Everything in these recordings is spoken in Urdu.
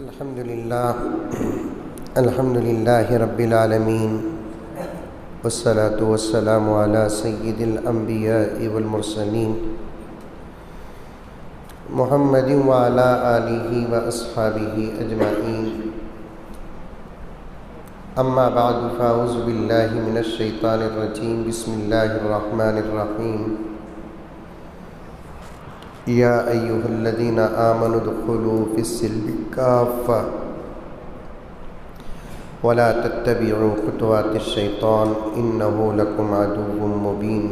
الحمد للہ رب العالمین والصلاة والسلام علی سید الانبیاء والمرسلین محمد وعلی آلہ واصحابہ اجمعین اما بعد فاعوذ باللہ من الشیطان الرجیم بسم اللہ الرحمن الرحیم یا ایہا الذین آمنوا ادخلوا فی السلم کافۃ ولا تتبعوا خطوات الشیطان انہ لکم عدو مبین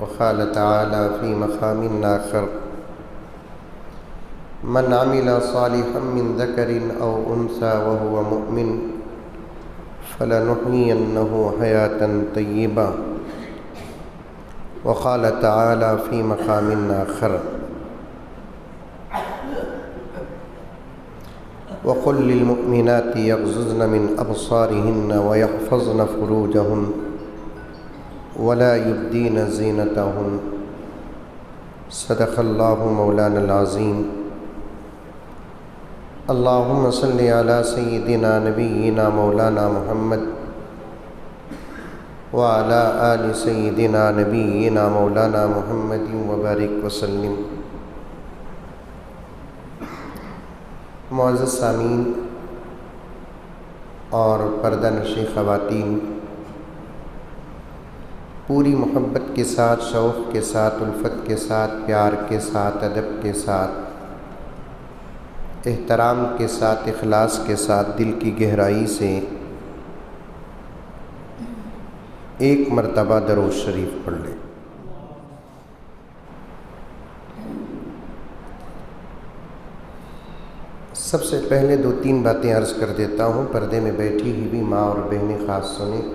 وقال تعالی فی مقام آخر من عمل صالحا من ذکر او انثى وهو مؤمن فلنحيينه حیاة طیبہ وقال تعالی فی مقام آخر وقل للمؤمنات يغضضن من أبصارهن ويحفظن فروجهن ولا يبدين زينتهن صدق الله مولانا العظيم اللهم صل على سيدنا نبينا مولانا محمد وعلى آل سيدنا نبينا مولانا محمد وبارك وسلم۔ معزز سامعین اور پردہ نشین خواتین، پوری محبت کے ساتھ، شوق کے ساتھ، الفت کے ساتھ، پیار کے ساتھ، ادب کے ساتھ، احترام کے ساتھ، اخلاص کے ساتھ، دل کی گہرائی سے ایک مرتبہ درود شریف پڑھ لیں۔ سب سے پہلے 2-3 باتیں عرض کر دیتا ہوں، پردے میں بیٹھی ہوئی ماں اور بہنیں خاص سنیں۔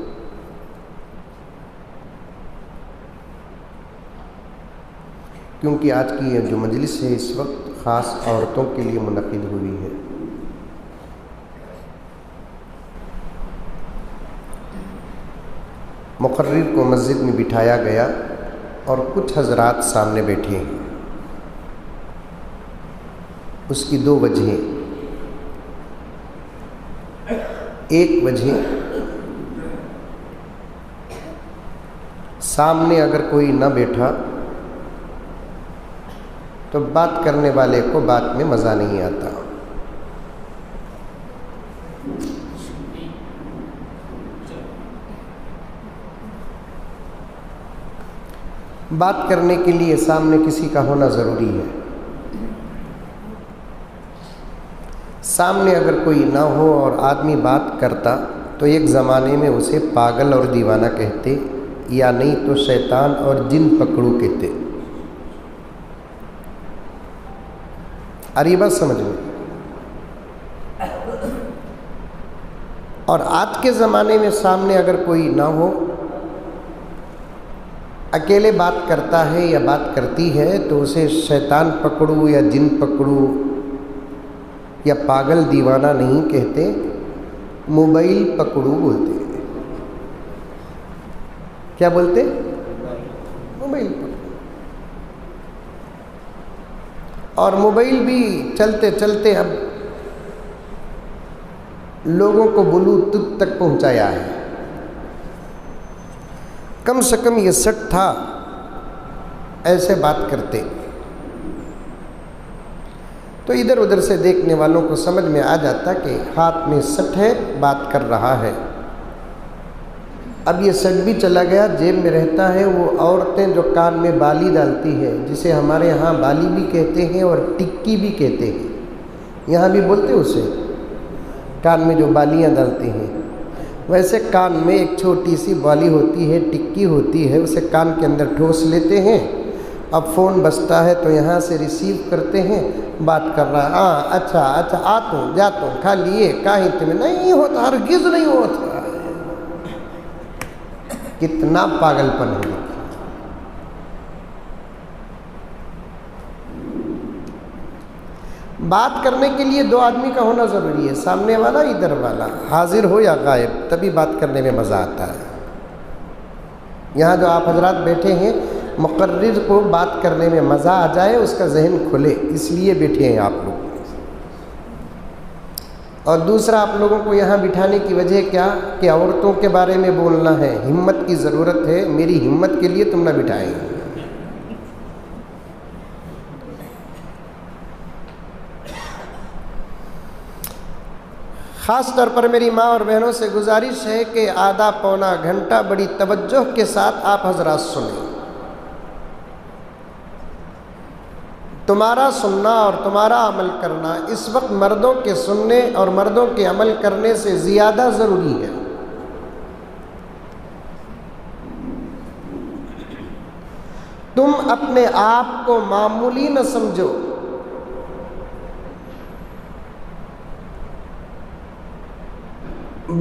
کیونکہ آج کی یہ جو مجلس ہے اس وقت خاص عورتوں کے لیے منعقد ہوئی ہے۔ مقرر کو مسجد میں بٹھایا گیا اور کچھ حضرات سامنے بیٹھے ہیں۔ اس کی 2 وجہیں۔ ایک وجہ، سامنے اگر کوئی نہ بیٹھا تو بات کرنے والے کو بات میں مزہ نہیں آتا۔ بات کرنے کے لیے سامنے کسی کا ہونا ضروری ہے۔ سامنے اگر کوئی نہ ہو اور آدمی بات کرتا تو ایک زمانے میں اسے پاگل اور دیوانہ کہتے، یا نہیں تو شیطان اور جن پکڑو کہتے۔ اری بات سمجھ میں؟ اور آج کے زمانے میں سامنے اگر کوئی نہ ہو، اکیلے بات کرتا ہے یا بات کرتی ہے تو اسے شیطان پکڑو یا جن پکڑو یا پاگل دیوانہ نہیں کہتے، موبائل پکڑو بولتے۔ کیا بولتے؟ موبائل پکڑو۔ اور موبائل بھی چلتے چلتے اب لوگوں کو بلوٹوتھ تک پہنچایا ہے۔ کم سے کم یہ سٹ تھا، ایسے بات کرتے تو ادھر ادھر سے دیکھنے والوں کو سمجھ میں آ جاتا کہ ہاتھ میں سٹ ہے، بات کر رہا ہے۔ اب یہ سٹ بھی چلا گیا، جیب میں رہتا ہے۔ وہ عورتیں جو کان میں بالی ڈالتی ہے، جسے ہمارے ہاں بالی بھی کہتے ہیں اور ٹکی بھی کہتے ہیں، یہاں بھی بولتے اسے، کان میں جو بالیاں ڈالتے ہیں، ویسے کان میں ایک چھوٹی سی بالی ہوتی ہے، ٹکی ہوتی ہے، اسے کان کے اندر ٹھوس لیتے ہیں۔ اب فون بجتا ہے تو یہاں سے ریسیو کرتے ہیں، بات کر رہا ہے، ہاں اچھا آتا ہوں جاتا ہوں، کھا لیے کہیں تمہیں نہیں ہوتا، ہرگز نہیں ہوتا۔ کتنا پاگل پن ہے۔ بات کرنے کے لیے 2 آدمی کا ہونا ضروری ہے، سامنے والا ادھر والا، حاضر ہو یا غائب، تبھی بات کرنے میں مزہ آتا ہے۔ یہاں جو آپ حضرات بیٹھے ہیں، مقرر کو بات کرنے میں مزہ آ جائے، اس کا ذہن کھلے، اس لیے بیٹھے ہیں آپ لوگ۔ اور دوسرا آپ لوگوں کو یہاں بٹھانے کی وجہ کیا کہ عورتوں کے بارے میں بولنا ہے، ہمت کی ضرورت ہے، میری ہمت کے لیے تم نہ بٹھائیں۔ خاص طور پر میری ماں اور بہنوں سے گزارش ہے کہ آدھا پونا گھنٹہ بڑی توجہ کے ساتھ آپ حضرات سنیں۔ تمہارا سننا اور تمہارا عمل کرنا اس وقت مردوں کے سننے اور مردوں کے عمل کرنے سے زیادہ ضروری ہے۔ تم اپنے آپ کو معمولی نہ سمجھو،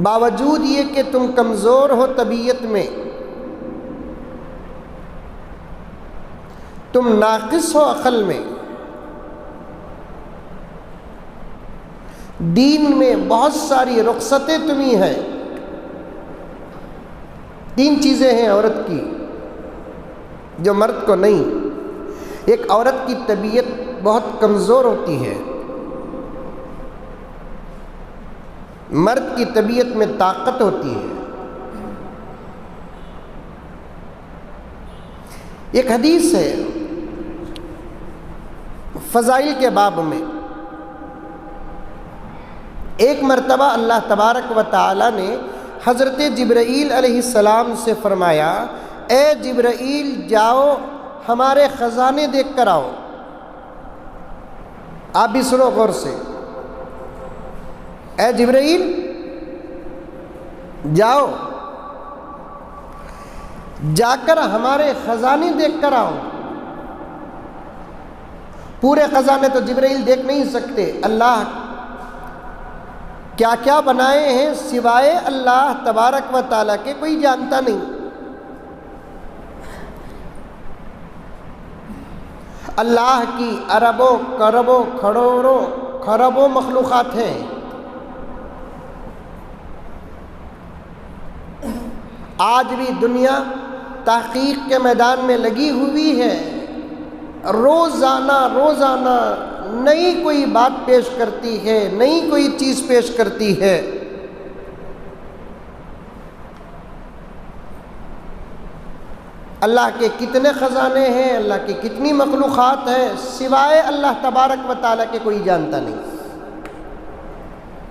باوجود یہ کہ تم کمزور ہو طبیعت میں، تم ناقص ہو عقل میں، دین میں بہت ساری رخصتیں تمہیں ہیں۔ 3 چیزیں ہیں عورت کی جو مرد کو نہیں۔ ایک عورت کی طبیعت بہت کمزور ہوتی ہے، مرد کی طبیعت میں طاقت ہوتی ہے۔ ایک حدیث ہے فضائل کے باب میں، ایک مرتبہ اللہ تبارک و تعالی نے حضرت جبرائیل علیہ السلام سے فرمایا، اے جبرائیل جاؤ ہمارے خزانے دیکھ کر آؤ۔ آپ بھی سنو غور سے، اے جبرائیل جاؤ، جا کر ہمارے خزانے دیکھ کر آؤ۔ پورے خزانے تو جبرائیل دیکھ نہیں سکتے، اللہ کیا کیا بنائے ہیں سوائے اللہ تبارک و تعالیٰ کے کوئی جانتا نہیں۔ اللہ کی اربوں کربوں کروڑوں خربوں مخلوقات ہیں۔ آج بھی دنیا تحقیق کے میدان میں لگی ہوئی ہے، روزانہ نئی کوئی بات پیش کرتی ہے، نئی کوئی چیز پیش کرتی ہے۔ اللہ کے کتنے خزانے ہیں، اللہ کی کتنی مخلوقات ہیں، سوائے اللہ تبارک و تعالیٰ کے کوئی جانتا نہیں۔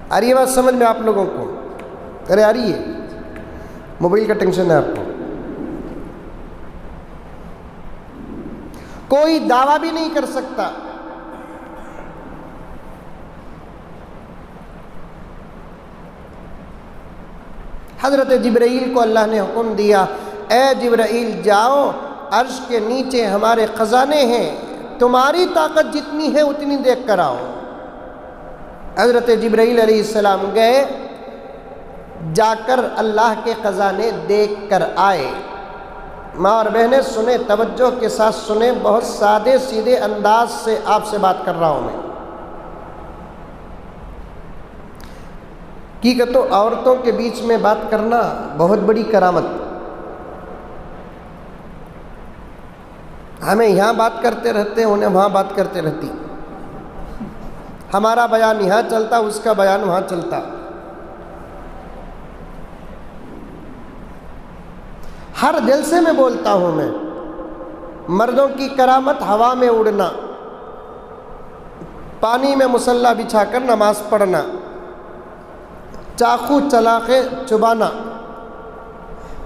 آ رہی ہے بات سمجھ میں آپ لوگوں کو؟ ارے آ رہی ہے؟ موبائل کا ٹینشن ہے آپ کو؟ کوئی دعویٰ بھی نہیں کر سکتا۔ حضرت جبرائیل کو اللہ نے حکم دیا، اے جبرائیل جاؤ، عرش کے نیچے ہمارے خزانے ہیں، تمہاری طاقت جتنی ہے اتنی دیکھ کر آؤ۔ حضرت جبرائیل علیہ السلام گئے، جا کر اللہ کے خزانے دیکھ کر آئے۔ ماں اور بہنیں سنیں، توجہ کے ساتھ سنیں، بہت سادے سیدھے انداز سے آپ سے بات کر رہا ہوں میں۔ تو عورتوں کے بیچ میں بات کرنا بہت بڑی کرامت۔ ہمیں یہاں بات کرتے رہتے، انہیں وہاں بات کرتے رہتی، ہمارا بیان یہاں چلتا، اس کا بیان وہاں چلتا۔ ہر جلسے میں بولتا ہوں میں، مردوں کی کرامت ہوا میں اڑنا، پانی میں مصلی بچھا کر نماز پڑھنا، چاقو چلاقے چبانا،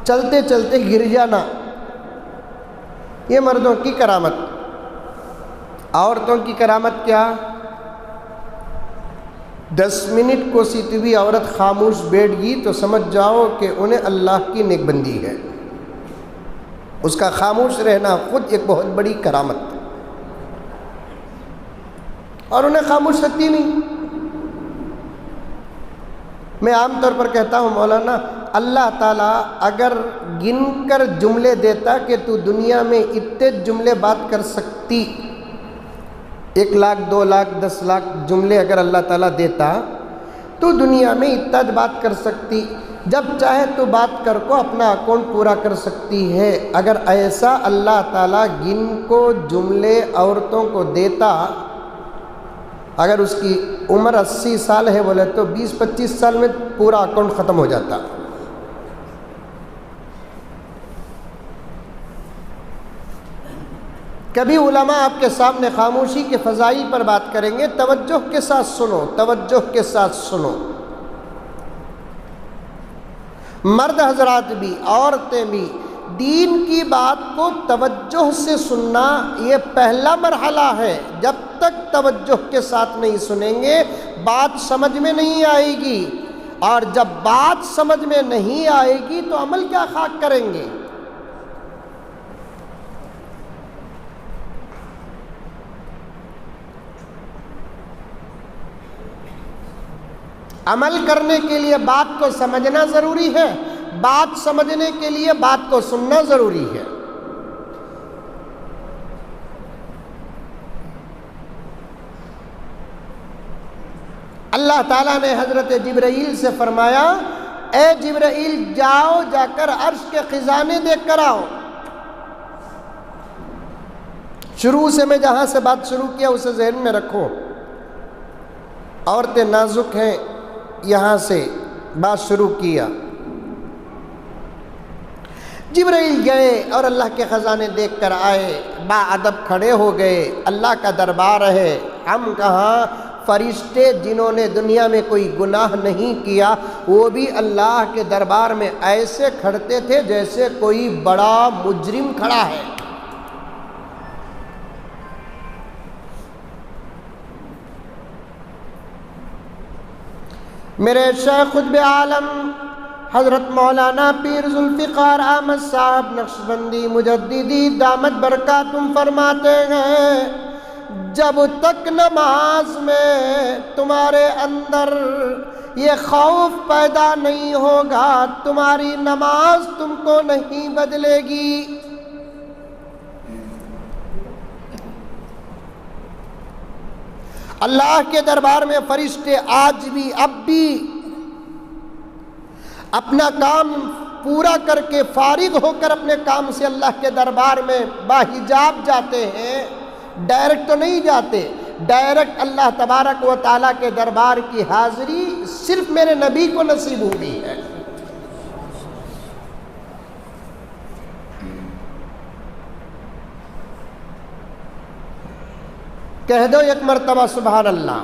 چلتے چلتے گر جانا، یہ مردوں کی کرامت۔ عورتوں کی کرامت کیا؟ 10 منٹ کو سیتی ہوئی عورت خاموش بیٹھ گئی تو سمجھ جاؤ کہ انہیں اللہ کی نیک بندی ہے۔ اس کا خاموش رہنا خود ایک بہت بڑی کرامت، اور انہیں خاموش رکھتی نہیں۔ میں عام طور پر کہتا ہوں مولانا، اللہ تعالیٰ اگر گن کر جملے دیتا کہ تو دنیا میں اتنے جملے بات کر سکتی، 1 لاکھ 2 لاکھ 10 لاکھ جملے اگر اللہ تعالیٰ دیتا تو دنیا میں اتنا بات کر سکتی، جب چاہے تو بات کر کو اپنا اکاؤنٹ پورا کر سکتی ہے۔ اگر ایسا اللہ تعالیٰ گن کو جملے عورتوں کو دیتا اگر اس کی عمر 80 سال ہے بولے تو 20-25 سال میں پورا اکاؤنٹ ختم ہو جاتا۔ کبھی علماء آپ کے سامنے خاموشی کے فضائل پر بات کریں گے، توجہ کے ساتھ سنو، توجہ کے ساتھ سنو۔ مرد حضرات بھی، عورتیں بھی، دین کی بات کو توجہ سے سننا یہ پہلا مرحلہ ہے۔ جب تک توجہ کے ساتھ نہیں سنیں گے بات سمجھ میں نہیں آئے گی، اور جب بات سمجھ میں نہیں آئے گی تو عمل کیا خاک کریں گے؟ عمل کرنے کے لیے بات کو سمجھنا ضروری ہے، بات سمجھنے کے لیے بات کو سننا ضروری ہے۔ اللہ تعالیٰ نے حضرت جبرائیل سے فرمایا، اے جبرائیل جاؤ، جا کر عرش کے خزانے دیکھ کر آؤ۔ شروع سے میں جہاں سے بات شروع کیا اسے ذہن میں رکھو، عورتیں نازک ہیں، یہاں سے بات شروع کیا۔ جبرائیل گئے اور اللہ کے خزانے دیکھ کر آئے، با ادب کھڑے ہو گئے۔ اللہ کا دربار ہے، ہم کہاں، فرشتے جنہوں نے دنیا میں کوئی گناہ نہیں کیا وہ بھی اللہ کے دربار میں ایسے کھڑتے تھے جیسے کوئی بڑا مجرم کھڑا ہے۔ میرے شیخ قطب عالم حضرت مولانا پیر ذوالفقار احمد صاحب نقشبندی مجددی دامت برکاتہم فرماتے ہیں، جب تک نماز میں تمہارے اندر یہ خوف پیدا نہیں ہوگا تمہاری نماز تم کو نہیں بدلے گی۔ اللہ کے دربار میں فرشتے آج بھی اب بھی اپنا کام پورا کر کے فارغ ہو کر اپنے کام سے اللہ کے دربار میں باحجاب جاتے ہیں، ڈائریکٹ تو نہیں جاتے۔ ڈائریکٹ اللہ تبارک و تعالیٰ کے دربار کی حاضری صرف میرے نبی کو نصیب ہوئی ہے۔ کہہ دو ایک مرتبہ سبحان اللہ۔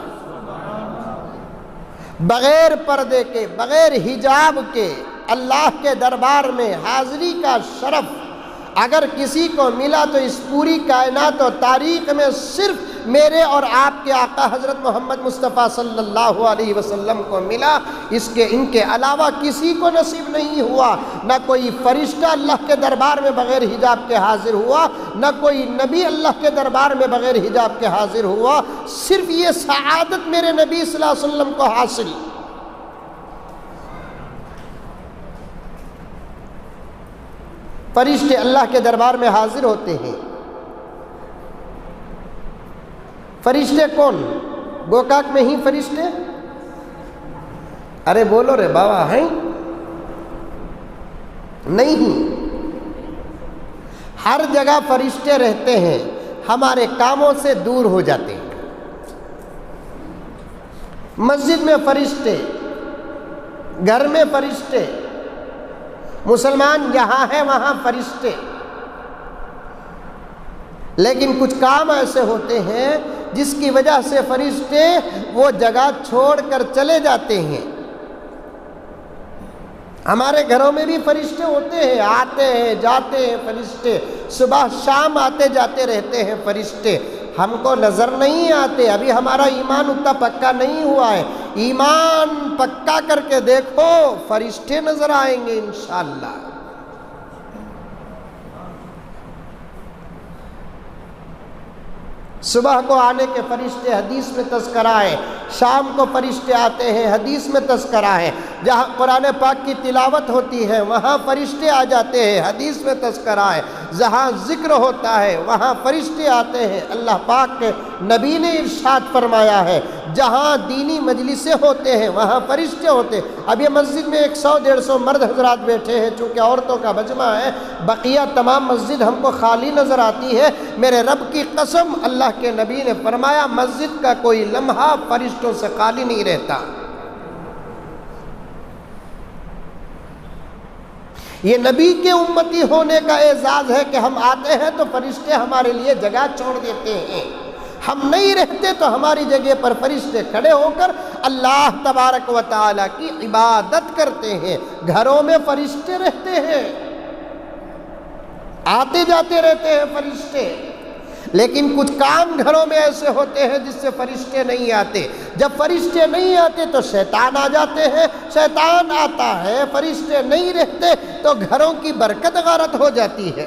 بغیر پردے کے، بغیر حجاب کے اللہ کے دربار میں حاضری کا شرف اگر کسی کو ملا تو اس پوری کائنات و تاریخ میں صرف میرے اور آپ کے آقا حضرت محمد مصطفیٰ صلی اللہ علیہ وسلم کو ملا، ان کے علاوہ کسی کو نصیب نہیں ہوا۔ نہ کوئی فرشتہ اللہ کے دربار میں بغیر حجاب کے حاضر ہوا، نہ کوئی نبی اللہ کے دربار میں بغیر حجاب کے حاضر ہوا، صرف یہ سعادت میرے نبی صلی اللہ علیہ وسلم کو حاصل۔ فرشتے اللہ کے دربار میں حاضر ہوتے ہیں۔ فرشتے کون؟ گوکاک میں ہی فرشتے؟ ارے بولو رے بابا، ہیں؟ نہیں، ہر جگہ فرشتے رہتے ہیں، ہمارے کاموں سے دور ہو جاتے ہیں۔ مسجد میں فرشتے، گھر میں فرشتے، مسلمان جہاں ہے وہاں فرشتے، لیکن کچھ کام ایسے ہوتے ہیں جس کی وجہ سے فرشتے وہ جگہ چھوڑ کر چلے جاتے ہیں۔ ہمارے گھروں میں بھی فرشتے ہوتے ہیں، آتے ہیں جاتے ہیں فرشتے، صبح شام آتے جاتے رہتے ہیں فرشتے، ہم کو نظر نہیں آتے۔ ابھی ہمارا ایمان اتنا پکا نہیں ہوا ہے، ایمان پکا کر کے دیکھو فرشتے نظر آئیں گے انشاءاللہ۔ صبح کو آنے کے فرشتے حدیث میں تذکرہ ہے، شام کو فرشتے آتے ہیں حدیث میں تذکرہ ہے، جہاں قرآن پاک کی تلاوت ہوتی ہے وہاں فرشتے آ جاتے ہیں، حدیث میں تذکرہ ہے، جہاں ذکر ہوتا ہے وہاں فرشتے آتے ہیں۔ اللہ پاک کے نبی نے ارشاد فرمایا ہے جہاں دینی مجلسیں ہوتے ہیں وہاں فرشتے ہوتے ہیں۔ اب یہ مسجد میں 100-150 مرد حضرات بیٹھے ہیں، چونکہ عورتوں کا مجمع ہے، بقیہ تمام مسجد ہم کو خالی نظر آتی ہے۔ میرے رب کی قسم، اللہ کے نبی نے فرمایا مسجد کا کوئی لمحہ فرشتوں سے خالی نہیں رہتا۔ یہ نبی کے امتی ہونے کا اعزاز ہے کہ ہم آتے ہیں تو فرشتے ہمارے لیے جگہ چھوڑ دیتے ہیں، ہم نہیں رہتے تو ہماری جگہ پر فرشتے کھڑے ہو کر اللہ تبارک و تعالیٰ کی عبادت کرتے ہیں۔ گھروں میں فرشتے رہتے ہیں، آتے جاتے رہتے ہیں فرشتے، لیکن کچھ کام گھروں میں ایسے ہوتے ہیں جس سے فرشتے نہیں آتے۔ جب فرشتے نہیں آتے تو شیطان آ جاتے ہیں، شیطان آتا ہے، فرشتے نہیں رہتے تو گھروں کی برکت غارت ہو جاتی ہے۔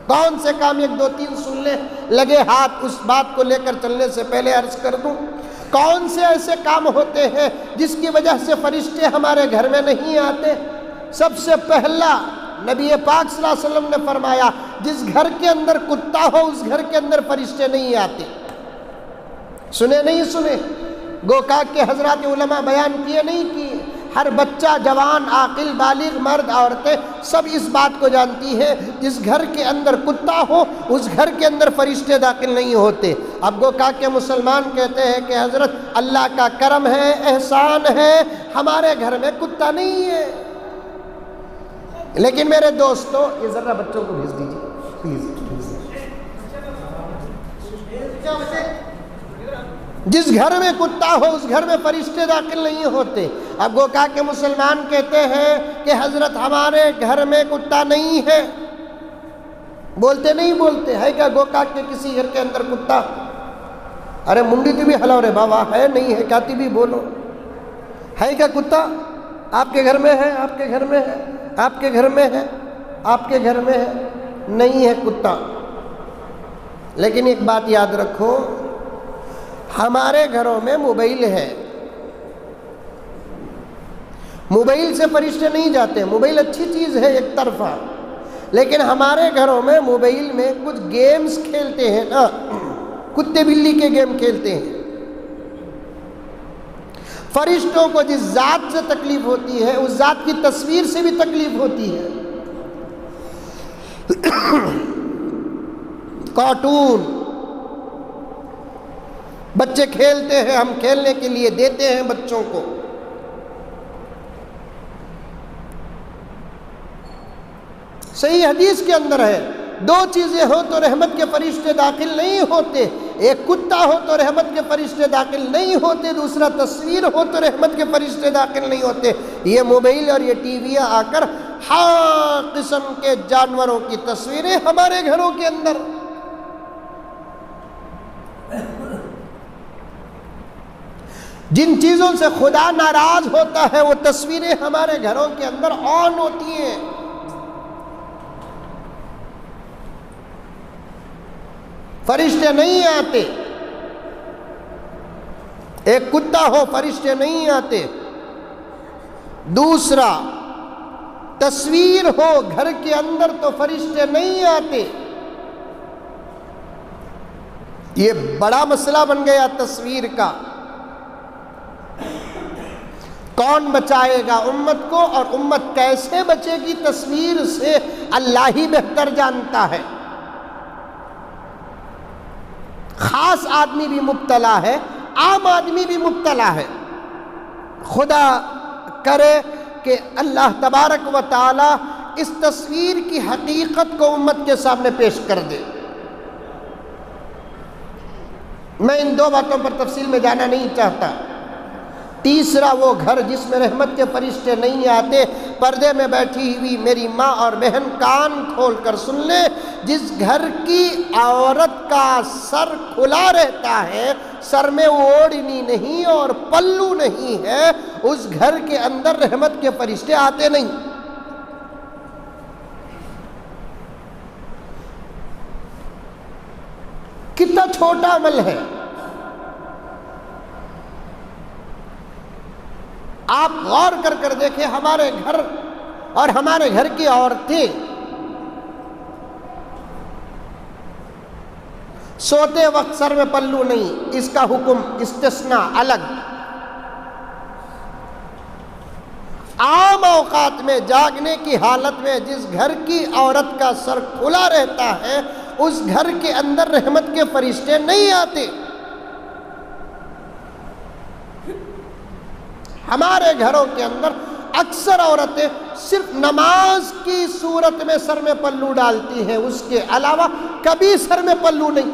کون سے کام، 1-2-3 سن لیں، لگے ہاتھ اس بات کو لے کر چلنے سے پہلے عرض کر دوں، کون سے ایسے کام ہوتے ہیں جس کی وجہ سے فرشتے ہمارے گھر میں نہیں آتے؟ سب سے پہلا نبی پاک صلی اللہ علیہ وسلم نے فرمایا جس گھر کے اندر کتا ہو اس گھر کے اندر فرشتے نہیں آتے۔ سنے نہیں سنے؟ گوکاک کے حضرات علماء بیان کیے نہیں کیے؟ ہر بچہ، جوان، عاقل، بالغ، مرد، عورتیں سب اس بات کو جانتی ہیں جس گھر کے اندر کتا ہو اس گھر کے اندر فرشتے داخل نہیں ہوتے۔ اب گوکاک کے مسلمان کہتے ہیں کہ حضرت اللہ کا کرم ہے، احسان ہے، ہمارے گھر میں کتا نہیں ہے۔ لیکن میرے دوستو، یہ ذرا بچوں کو بھیج دیجیے پلیز۔ جس گھر میں کتا ہو اس گھر میں فرشتے داخل نہیں ہوتے۔ اب گوکاک کے مسلمان کہتے ہیں کہ حضرت ہمارے گھر میں کتا نہیں ہے۔ بولتے نہیں بولتے ہے کیا گوکاک کے کسی گھر کے اندر کتا؟ ارے منڈی تو بھی ہلاو رے بابا، ہے نہیں ہے کہتی بھی بولو، ہے کیا کتا؟ آپ کے گھر میں ہے، آپ کے گھر میں ہے، آپ کے گھر میں ہے، آپ کے گھر میں ہے، نہیں ہے کتا۔ لیکن ایک بات یاد رکھو، ہمارے گھروں میں موبائل ہے، موبائل سے فرشتے نہیں جاتے۔ موبائل اچھی چیز ہے ایک طرفہ، لیکن ہمارے گھروں میں موبائل میں کچھ گیمز کھیلتے ہیں نا، کتے بلی کے گیم کھیلتے ہیں۔ فرشتوں کو جس ذات سے تکلیف ہوتی ہے اس ذات کی تصویر سے بھی تکلیف ہوتی ہے۔ کارٹون بچے کھیلتے ہیں، ہم کھیلنے کے لیے دیتے ہیں بچوں کو۔ صحیح حدیث کے اندر ہے 2 چیزیں ہو تو رحمت کے فرشتے داخل نہیں ہوتے، ایک کتا ہو تو رحمت کے فرشتے داخل نہیں ہوتے، دوسرا تصویر ہو تو رحمت کے فرشتے داخل نہیں ہوتے۔ یہ موبائل اور یہ ٹی ویاں آ کر ہر قسم کے جانوروں کی تصویریں ہمارے گھروں کے اندر۔ جن چیزوں سے خدا ناراض ہوتا ہے وہ تصویریں ہمارے گھروں کے اندر آن ہوتی ہیں۔ فرشتے نہیں آتے، ایک کتا ہو فرشتے نہیں آتے، دوسرا تصویر ہو گھر کے اندر تو فرشتے نہیں آتے۔ یہ بڑا مسئلہ بن گیا تصویر کا۔ کون بچائے گا امت کو اور امت کیسے بچے گی تصویر سے؟ اللہ ہی بہتر جانتا ہے۔ خاص آدمی بھی مبتلا ہے، عام آدمی بھی مبتلا ہے۔ خدا کرے کہ اللہ تبارک و تعالی اس تصویر کی حقیقت کو امت کے سامنے پیش کر دے۔ میں ان 2 باتوں پر تفصیل میں جانا نہیں چاہتا۔ تیسرا وہ گھر جس میں رحمت کے فرشتے نہیں آتے، پردے میں بیٹھی ہوئی میری ماں اور بہن کان کھول کر سن لے، جس گھر کی عورت کا سر کھلا رہتا ہے، سر میں اوڑھنی نہیں اور پلو نہیں ہے، اس گھر کے اندر رحمت کے فرشتے آتے نہیں۔ کتنا چھوٹا عمل ہے۔ آپ غور کر دیکھیں، ہمارے گھر اور ہمارے گھر کی عورتیں سوتے وقت سر میں پلو نہیں، اس کا حکم استثناء الگ۔ عام اوقات میں جاگنے کی حالت میں جس گھر کی عورت کا سر کھلا رہتا ہے اس گھر کے اندر رحمت کے فرشتے نہیں آتے۔ ہمارے گھروں کے اندر اکثر عورتیں صرف نماز کی صورت میں سر میں پلو ڈالتی ہیں، اس کے علاوہ کبھی سر میں پلو نہیں۔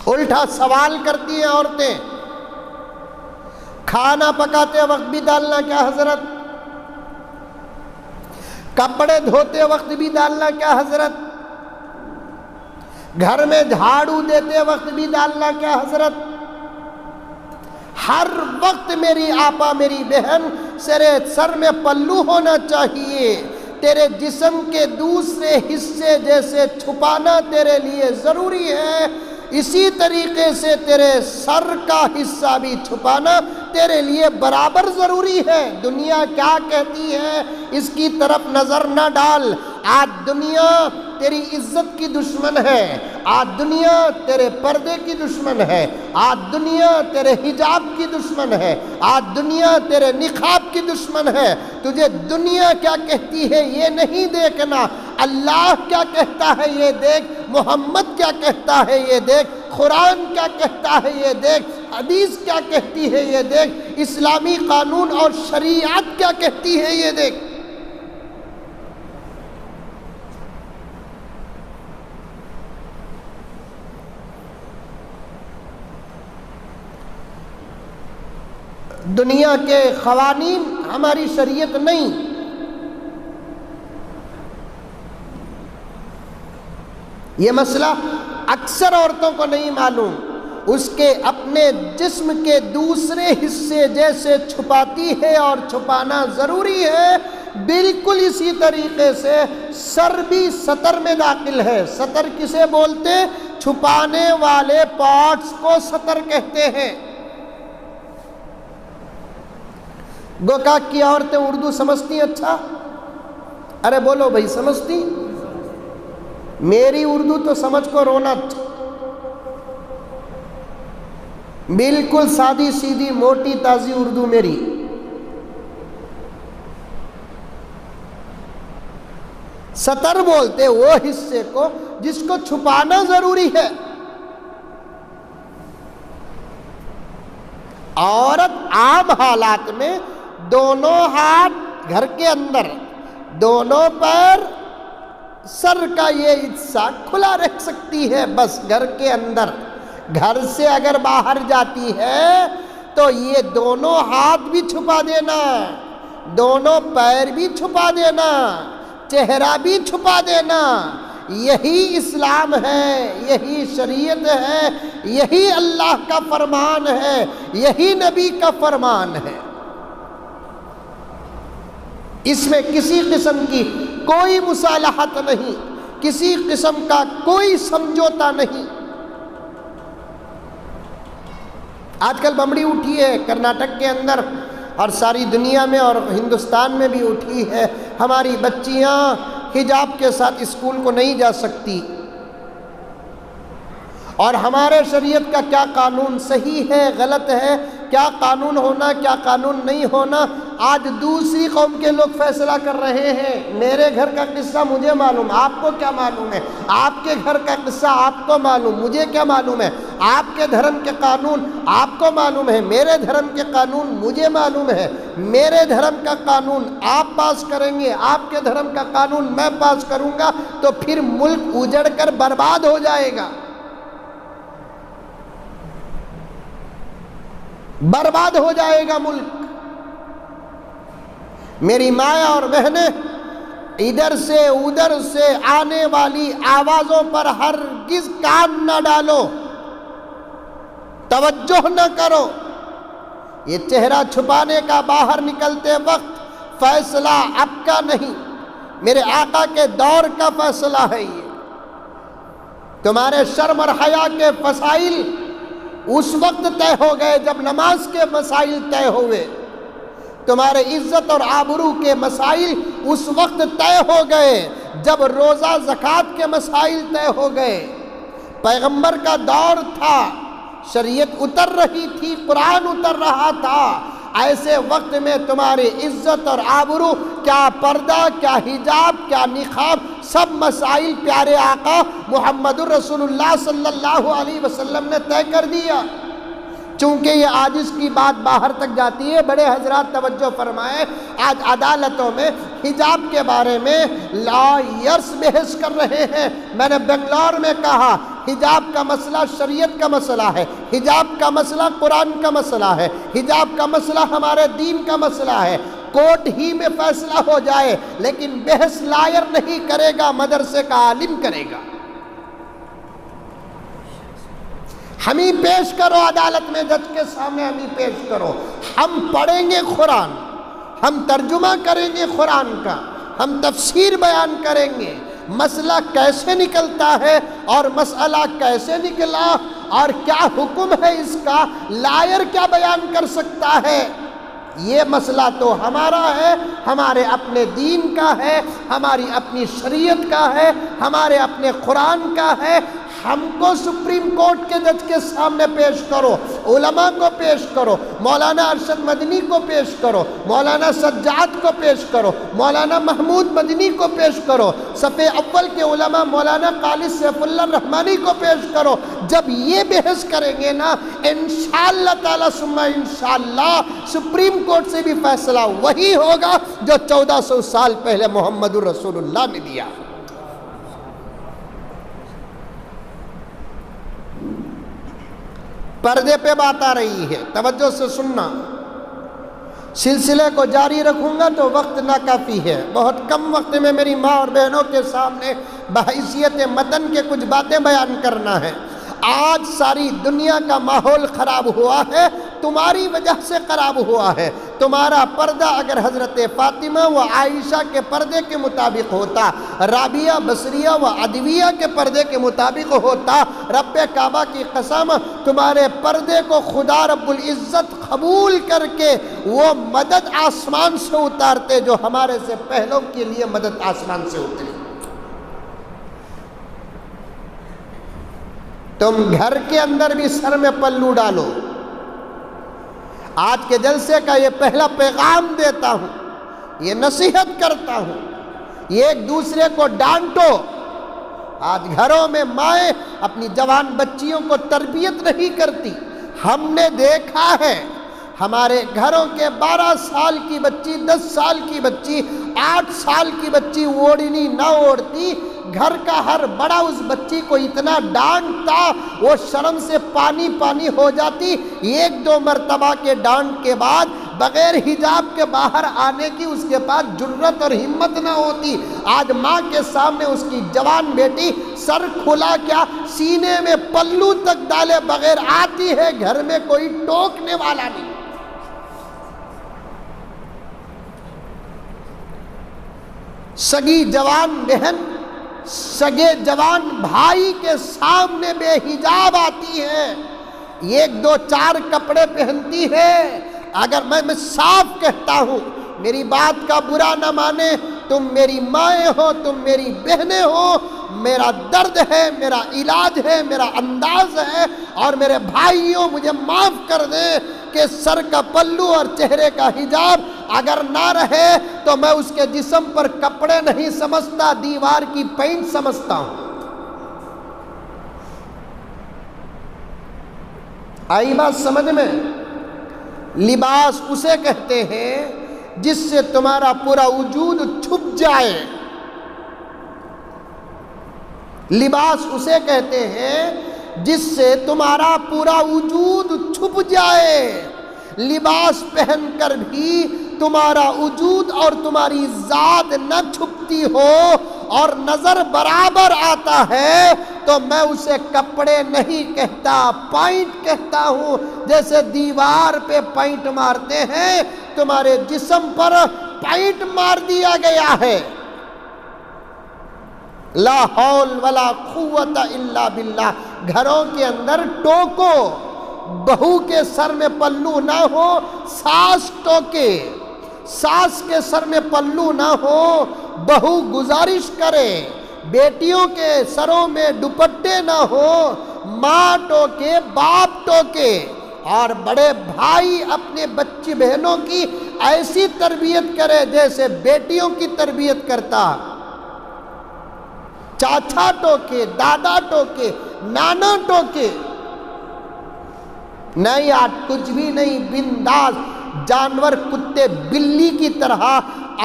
الٹا سوال کرتی ہیں عورتیں، کھانا پکاتے وقت بھی ڈالنا کیا حضرت؟ کپڑے دھوتے وقت بھی ڈالنا کیا حضرت؟ گھر میں جھاڑو دیتے وقت بھی ڈالنا کیا حضرت؟ ہر وقت میری آپا، میری بہن، سر میں پلو ہونا چاہیے۔ تیرے جسم کے دوسرے حصے جیسے چھپانا تیرے لیے ضروری ہے، اسی طریقے سے تیرے سر کا حصہ بھی چھپانا تیرے لیے برابر ضروری ہے۔ دنیا کیا کہتی ہے اس کی طرف نظر نہ ڈال۔ آج دنیا تیری عزت کی دشمن ہے، آج دنیا تیرے پردے کی دشمن ہے، آج دنیا تیرے حجاب کی دشمن ہے، آج دنیا تیرے نقاب کی دشمن ہے۔ تجھے دنیا کیا کہتی ہے یہ نہیں دیکھنا، اللہ کیا کہتا ہے یہ دیکھ، محمد کیا کہتا ہے یہ دیکھ، قرآن کیا کہتا ہے یہ دیکھ، حدیث کیا کہتی ہے یہ دیکھ، اسلامی قانون اور شریعت کیا کہتی ہے یہ دیکھ۔ دنیا کے قوانین ہماری شریعت نہیں۔ یہ مسئلہ اکثر عورتوں کو نہیں معلوم، اس کے اپنے جسم کے دوسرے حصے جیسے چھپاتی ہے اور چھپانا ضروری ہے، بالکل اسی طریقے سے سر بھی سطر میں داخل ہے۔ سطر کسے بولتے؟ چھپانے والے پارٹس کو سطر کہتے ہیں۔ گوکاک کی عورتیں اردو سمجھتی اچھا؟ ارے بولو بھائی، سمجھتی؟ میری اردو تو سمجھ کو رونا، بالکل سادی سیدھی موٹی تازی اردو میری۔ سطر بولتے وہ حصے کو جس کو چھپانا ضروری ہے۔ عورت عام حالات میں دونوں ہاتھ گھر کے اندر، دونوں پیر، سر کا یہ حصہ کھلا رکھ سکتی ہے، بس گھر کے اندر۔ گھر سے اگر باہر جاتی ہے تو یہ دونوں ہاتھ بھی چھپا دینا، دونوں پیر بھی چھپا دینا، چہرہ بھی چھپا دینا۔ یہی اسلام ہے، یہی شریعت ہے، یہی اللہ کا فرمان ہے، یہی نبی کا فرمان ہے۔ اس میں کسی قسم کی کوئی مصالحت نہیں، کسی قسم کا کوئی سمجھوتا نہیں۔ آج کل بمبڑی اٹھی ہے کرناٹک کے اندر اور ساری دنیا میں اور ہندوستان میں بھی اٹھی ہے، ہماری بچیاں حجاب کے ساتھ اسکول کو نہیں جا سکتی، اور ہمارے شریعت کا کیا قانون صحیح ہے غلط ہے، کیا قانون ہونا کیا قانون نہیں ہونا، آج دوسری قوم کے لوگ فیصلہ کر رہے ہیں۔ میرے گھر کا قصہ مجھے معلوم، آپ کو کیا معلوم ہے؟ آپ کے گھر کا قصہ آپ کو معلوم، مجھے کیا معلوم ہے؟ آپ کے دھرم کے قانون آپ کو معلوم ہے، میرے دھرم کے قانون مجھے معلوم ہے۔ میرے دھرم کا قانون آپ پاس کریں گے، آپ کے دھرم کا قانون میں پاس کروں گا، تو پھر ملک اجڑ کر برباد ہو جائے گا، برباد ہو جائے گا ملک۔ میری مائیں اور بہنیں، ادھر سے ادھر سے آنے والی آوازوں پر ہرگز کان نہ ڈالو، توجہ نہ کرو۔ یہ چہرہ چھپانے کا باہر نکلتے وقت فیصلہ اب کا نہیں، میرے آقا کے دور کا فیصلہ ہے۔ یہ تمہارے شرم اور حیا کے فضائل اس وقت طے ہو گئے جب نماز کے مسائل طے ہوئے، تمہارے عزت اور آبرو کے مسائل اس وقت طے ہو گئے جب روزہ زکوٰۃ کے مسائل طے ہو گئے۔ پیغمبر کا دور تھا، شریعت اتر رہی تھی، قرآن اتر رہا تھا، ایسے وقت میں تمہاری عزت اور آبرو، کیا پردہ، کیا حجاب، کیا نقاب، سب مسائل پیارے آقا محمد الرسول اللہ صلی اللہ علیہ وسلم نے طے کر دیا۔ چونکہ یہ آج اس کی بات باہر تک جاتی ہے، بڑے حضرات توجہ فرمائیں، آج عدالتوں میں حجاب کے بارے میں لائرز بحث کر رہے ہیں۔ میں نے بنگلور میں کہا حجاب کا مسئلہ شریعت کا مسئلہ ہے، حجاب کا مسئلہ قرآن کا مسئلہ ہے، حجاب کا مسئلہ ہمارے دین کا مسئلہ ہے۔ کورٹ ہی میں فیصلہ ہو جائے لیکن بحث لائر نہیں کرے گا، مدرسے کا عالم کرے گا۔ ہمیں پیش کرو عدالت میں، جج کے سامنے ہمیں پیش کرو، ہم پڑھیں گے قرآن، ہم ترجمہ کریں گے قرآن کا، ہم تفسیر بیان کریں گے، مسئلہ کیسے نکلتا ہے اور مسئلہ کیسے نکلا اور کیا حکم ہے اس کا، لائر کیا بیان کر سکتا ہے۔ یہ مسئلہ تو ہمارا ہے، ہمارے اپنے دین کا ہے، ہماری اپنی شریعت کا ہے، ہمارے اپنے قرآن کا ہے۔ ہم کو سپریم کورٹ کے جج کے سامنے پیش کرو، علماء کو پیش کرو، مولانا ارشد مدنی کو پیش کرو، مولانا سجاد کو پیش کرو، مولانا محمود مدنی کو پیش کرو، صف اول کے علماء مولانا خالد سیف اللہ الرحمانی کو پیش کرو۔ جب یہ بحث کریں گے نا، انشاءاللہ تعالی ثم انشاءاللہ سپریم کورٹ سے بھی فیصلہ وہی ہوگا جو 1400 سال پہلے محمد الرسول اللہ نے دیا۔ پردے پہ بات آ رہی ہے، توجہ سے سننا، سلسلے کو جاری رکھوں گا تو وقت ناکافی ہے، بہت کم وقت میں میری ماں اور بہنوں کے سامنے بحیثیت متن کے کچھ باتیں بیان کرنا ہے۔ آج ساری دنیا کا ماحول خراب ہوا ہے، تمہاری وجہ سے خراب ہوا ہے۔ تمہارا پردہ اگر حضرت فاطمہ و عائشہ کے پردے کے مطابق ہوتا، رابعہ بصریہ و عدویہ کے پردے کے مطابق ہوتا، رب کعبہ کی قسم تمہارے پردے کو خدا رب العزت قبول کر کے وہ مدد آسمان سے اتارتے جو ہمارے سے پہلوں کے لیے مدد آسمان سے اتری۔ تم گھر کے اندر بھی سر میں پلو ڈالو۔ آج کے جلسے کا یہ پہلا پیغام دیتا ہوں، یہ نصیحت کرتا ہوں، یہ ایک دوسرے کو ڈانٹو۔ آج گھروں میں مائیں اپنی جوان بچیوں کو تربیت نہیں کرتی۔ ہم نے دیکھا ہے ہمارے گھروں کے 12 سال کی بچی، 10 سال کی بچی، 8 سال کی بچی اوڑھنی نہ اوڑھتی، گھر کا ہر بڑا اس بچی کو اتنا ڈانٹتا وہ شرم سے پانی پانی ہو جاتی۔ 1-2 مرتبہ کے ڈانٹ کے بعد بغیر حجاب کے باہر آنے کی اس کے پاس جرت اور ہمت نہ ہوتی۔ آج ماں کے سامنے اس کی جوان بیٹی سر کھلا کیا سینے میں پلو تک ڈالے بغیر آتی ہے، گھر میں کوئی ٹوکنے والا نہیں۔ سگی جوان بہن سگے جوان بھائی کے سامنے بے حجاب آتی ہے، 1-2-4 کپڑے پہنتی ہے۔ اگر میں صاف کہتا ہوں، میری بات کا برا نہ مانے، تم میری مائیں ہو، تم میری بہنیں ہو، میرا درد ہے، میرا علاج ہے، میرا انداز ہے، اور میرے بھائیوں مجھے معاف کر دیں کہ سر کا پلو اور چہرے کا حجاب اگر نہ رہے تو میں اس کے جسم پر کپڑے نہیں سمجھتا، دیوار کی پینٹ سمجھتا ہوں۔ آئی بات سمجھ میں؟ لباس اسے کہتے ہیں جس سے تمہارا پورا وجود چھپ جائے، لباس اسے کہتے ہیں جس سے تمہارا پورا وجود چھپ جائے۔ لباس پہن کر بھی تمہارا وجود اور تمہاری ذات نہ چھپتی ہو اور نظر برابر آتا ہے تو میں اسے کپڑے نہیں کہتا، پینٹ کہتا ہوں۔ جیسے دیوار پہ پینٹ مارتے ہیں، تمہارے جسم پر پینٹ مار دیا گیا ہے۔ لا حول ولا قوت الا باللہ۔ گھروں کے اندر ٹوکو، بہو کے سر میں پلو نہ ہو ساس ٹوکے، ساس کے سر میں پلو نہ ہو بہو گزارش کرے، بیٹیوں کے سروں میں دوپٹے نہ ہو ماں ٹوکے باپ ٹوکے، اور بڑے بھائی اپنے بچی بہنوں کی ایسی تربیت کرے جیسے بیٹیوں کی تربیت کرتا، چاچا ٹوکے، دادا ٹوکے، نانا ٹوکے، نہیں آج کچھ بھی نہیں، بنداس جانور کتے بلی کی طرح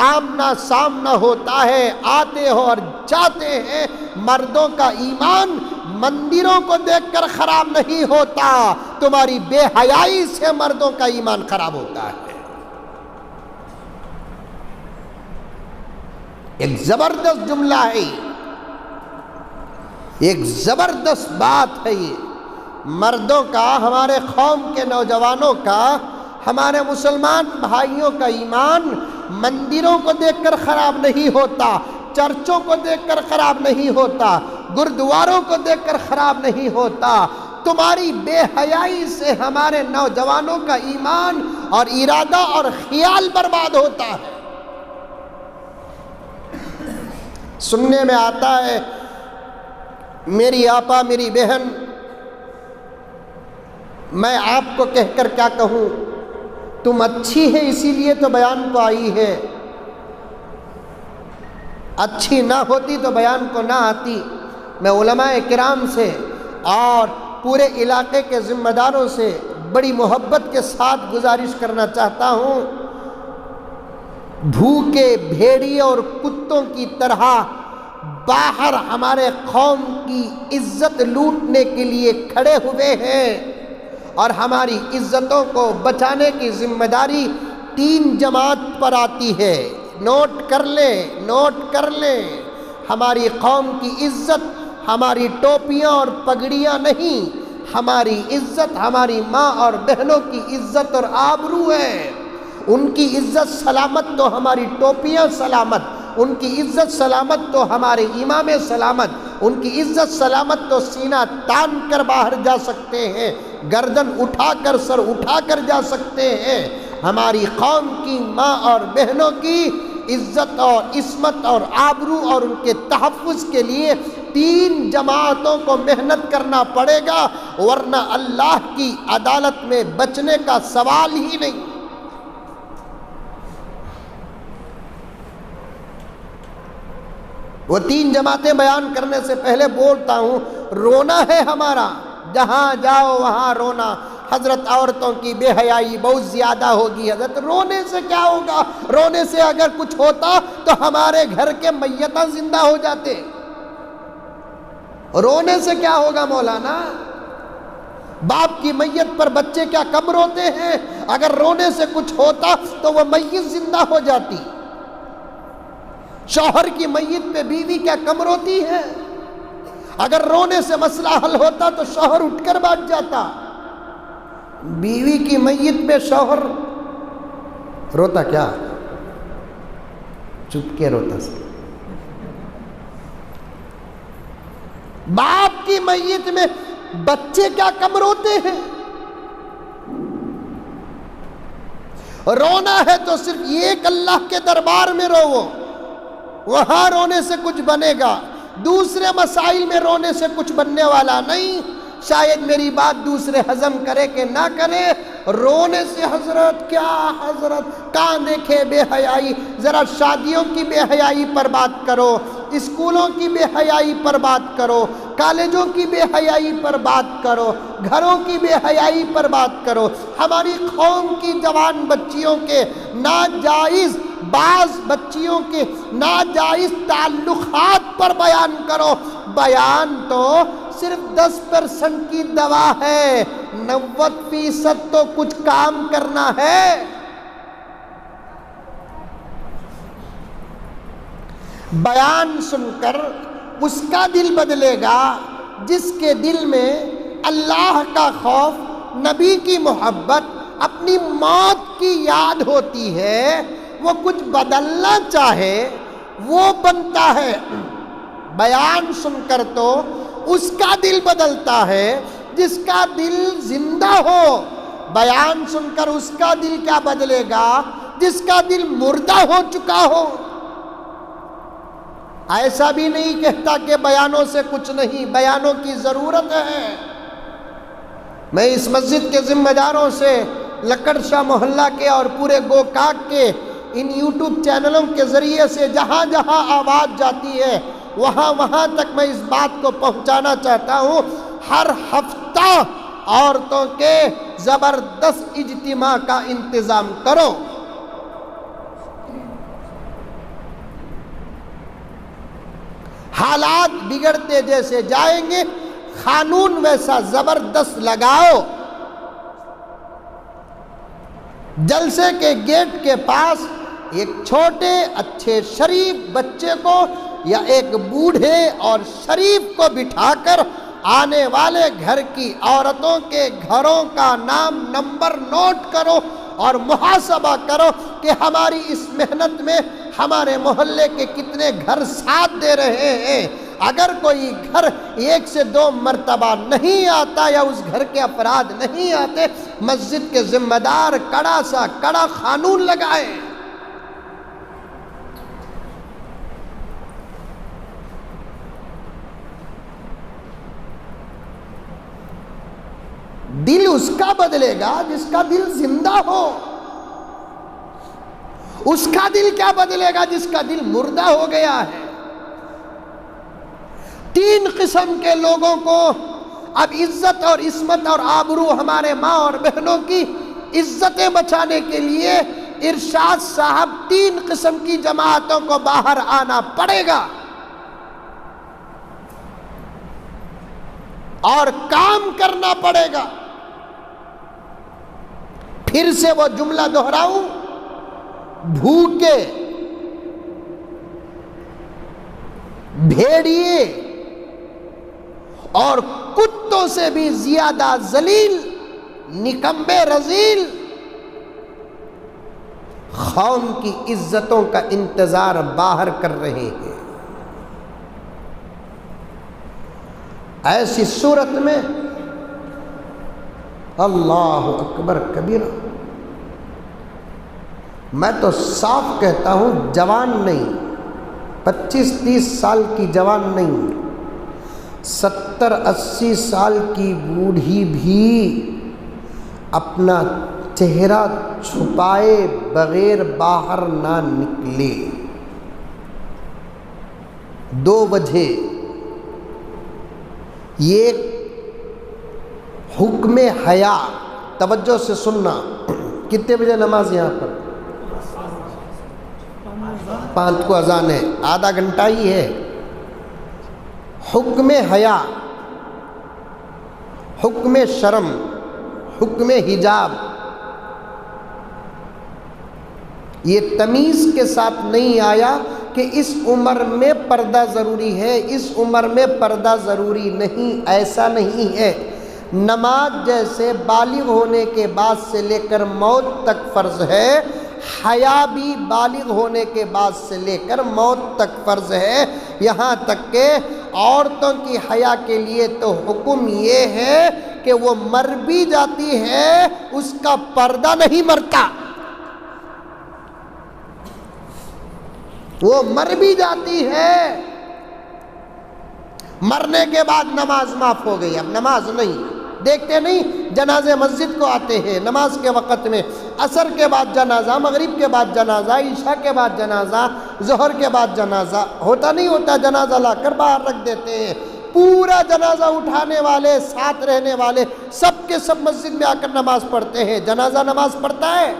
آمنا سامنا ہوتا ہے، آتے ہو اور جاتے ہیں۔ مردوں کا ایمان مندروں کو دیکھ کر خراب نہیں ہوتا، تمہاری بے حیائی سے مردوں کا ایمان خراب ہوتا ہے۔ ایک زبردست جملہ ہے، ایک زبردست بات ہے یہ، مردوں کا، ہمارے قوم کے نوجوانوں کا، ہمارے مسلمان بھائیوں کا ایمان مندروں کو دیکھ کر خراب نہیں ہوتا، چرچوں کو دیکھ کر خراب نہیں ہوتا، گردواروں کو دیکھ کر خراب نہیں ہوتا، تمہاری بے حیائی سے ہمارے نوجوانوں کا ایمان اور ارادہ اور خیال برباد ہوتا ہے۔ سننے میں آتا ہے میری آپا میری بہن، میں آپ کو کہہ کر کیا کہوں، تم اچھی ہے اسی لیے تو بیان کو آئی ہے، اچھی نہ ہوتی تو بیان کو نہ آتی۔ میں علماء کرام سے اور پورے علاقے کے ذمہ داروں سے بڑی محبت کے ساتھ گزارش کرنا چاہتا ہوں، بھوکے بھیڑیے اور کتوں کی طرح باہر ہمارے قوم کی عزت لوٹنے کے لیے کھڑے ہوئے ہیں، اور ہماری عزتوں کو بچانے کی ذمہ داری 3 جماعت پر آتی ہے۔ نوٹ کر لیں، نوٹ کر لیں، ہماری قوم کی عزت ہماری ٹوپیاں اور پگڑیاں نہیں، ہماری عزت ہماری ماں اور بہنوں کی عزت اور آبرو ہے۔ ان کی عزت سلامت تو ہماری ٹوپیاں سلامت، ان کی عزت سلامت تو ہمارے امام سلامت، ان کی عزت سلامت تو سینہ تان کر باہر جا سکتے ہیں، گردن اٹھا کر سر اٹھا کر جا سکتے ہیں۔ ہماری قوم کی ماں اور بہنوں کی عزت اور عصمت اور آبرو اور ان کے تحفظ کے لیے 3 جماعتوں کو محنت کرنا پڑے گا، ورنہ اللہ کی عدالت میں بچنے کا سوال ہی نہیں۔ وہ 3 جماعتیں بیان کرنے سے پہلے بولتا ہوں، رونا ہے ہمارا، جہاں جاؤ وہاں رونا۔ حضرت عورتوں کی بے حیائی بہت زیادہ ہوگی، حضرت رونے سے کیا ہوگا؟ رونے سے اگر کچھ ہوتا تو ہمارے گھر کے میتاں زندہ ہو جاتے، رونے سے کیا ہوگا مولانا؟ باپ کی میت پر بچے کیا کم روتے ہیں؟ اگر رونے سے کچھ ہوتا تو وہ میت زندہ ہو جاتی۔ شوہر کی میت پہ بیوی کیا کم روتی ہے؟ اگر رونے سے مسئلہ حل ہوتا تو شوہر اٹھ کر بیٹھ جاتا، بیوی کی میت پہ شوہر روتا کیا؟ چپ کے روتا سا۔ باپ کی میت میں بچے کیا کم روتے ہیں؟ رونا ہے تو صرف ایک اللہ کے دربار میں رو، وہاں رونے سے کچھ بنے گا، دوسرے مسائل میں رونے سے کچھ بننے والا نہیں۔ شاید میری بات دوسرے ہضم کرے کہ نہ کرے، رونے سے حضرت کیا، حضرت کہاں دیکھے بے حیائی؟ ذرا شادیوں کی بے حیائی پر بات کرو، اسکولوں کی بے حیائی پر بات کرو، کالجوں کی بے حیائی پر بات کرو، گھروں کی بے حیائی پر بات کرو، ہماری قوم کی جوان بچیوں کے ناجائز، بعض بچیوں کے ناجائز تعلقات پر بیان کرو۔ بیان تو صرف 10% کی دوا ہے، 90% تو کچھ کام کرنا ہے۔ بیان سن کر اس کا دل بدلے گا جس کے دل میں اللہ کا خوف، نبی کی محبت، اپنی موت کی یاد ہوتی ہے، وہ کچھ بدلنا چاہے وہ بنتا ہے۔ بیان سن کر تو اس کا دل بدلتا ہے جس کا دل زندہ ہو، بیان سن کر اس کا دل کیا بدلے گا؟ جس کا دل مردہ ہو چکا ہو۔ ایسا بھی نہیں کہتا کہ بیانوں سے کچھ نہیں، بیانوں کی ضرورت ہے۔ میں اس مسجد کے ذمہ داروں سے، لکڑ شاہ محلہ کے اور پورے گوکاک کے ان یوٹیوب چینلوں کے ذریعے سے جہاں جہاں آواز جاتی ہے وہاں وہاں تک میں اس بات کو پہنچانا چاہتا ہوں، ہر ہفتہ عورتوں کے زبردست اجتماع کا انتظام کرو۔ حالات بگڑتے جیسے جائیں گے، قانون ویسا زبردست لگاؤ۔ جلسے کے گیٹ کے پاس ایک چھوٹے اچھے شریف بچے کو یا ایک بوڑھے اور شریف کو بٹھا کر آنے والے گھر کی عورتوں کے گھروں کا نام نمبر نوٹ کرو اور محاسبہ کرو کہ ہماری اس محنت میں ہمارے محلے کے کتنے گھر ساتھ دے رہے ہیں۔ اگر کوئی گھر 1 سے 2 مرتبہ نہیں آتا یا اس گھر کے افراد نہیں آتے، مسجد کے ذمہ دار کڑا سا کڑا قانون لگائے۔ دل اس کا بدلے گا جس کا دل زندہ ہو۔ اس کا دل کیا بدلے گا جس کا دل مردہ ہو گیا ہے۔ 3 قسم کے لوگوں کو اب عزت اور عصمت اور آبرو، ہمارے ماں اور بہنوں کی عزتیں بچانے کے لیے ارشاد صاحب 3 قسم کی جماعتوں کو باہر آنا پڑے گا اور کام کرنا پڑے گا۔ پھر سے وہ جملہ دہراؤں، بھوکے، بھیڑیے اور کتوں سے بھی زیادہ ذلیل، نکمبے رذیل قوم کی عزتوں کا انتظار باہر کر رہے ہیں۔ ایسی صورت میں اللہ اکبر کبیرہ، میں تو صاف کہتا ہوں جوان نہیں، 25-30 سال کی جوان نہیں، 70-80 سال کی بوڑھی بھی اپنا چہرہ چھپائے بغیر باہر نہ نکلے۔ 2 وجہ، یہ حکم حیا، توجہ سے سننا۔ کتنے بجے نماز یہاں پر؟ 5 کو اذان ہے، آدھا گھنٹہ ہی ہے۔ حکم حیا، حکم شرم، حکم حجاب، یہ تمیز کے ساتھ نہیں آیا کہ اس عمر میں پردہ ضروری ہے، اس عمر میں پردہ ضروری نہیں، ایسا نہیں ہے۔ نماز جیسے بالغ ہونے کے بعد سے لے کر موت تک فرض ہے، حیا بھی بالغ ہونے کے بعد سے لے کر موت تک فرض ہے۔ یہاں تک کہ عورتوں کی حیا کے لیے تو حکم یہ ہے کہ وہ مر بھی جاتی ہے، اس کا پردہ نہیں مرتا۔ وہ مر بھی جاتی ہے، مرنے کے بعد نماز معاف ہو گئی، اب نماز نہیں۔ دیکھتے نہیں جنازے مسجد کو آتے ہیں نماز کے وقت میں، عصر کے بعد جنازہ، مغرب کے بعد جنازہ، عشاء کے بعد جنازہ، ظہر کے بعد جنازہ، ہوتا نہیں ہوتا، جنازہ لا کر باہر رکھ دیتے ہیں۔ پورا جنازہ اٹھانے والے، ساتھ رہنے والے سب کے سب مسجد میں آ کر نماز پڑھتے ہیں۔ جنازہ نماز پڑھتا ہے؟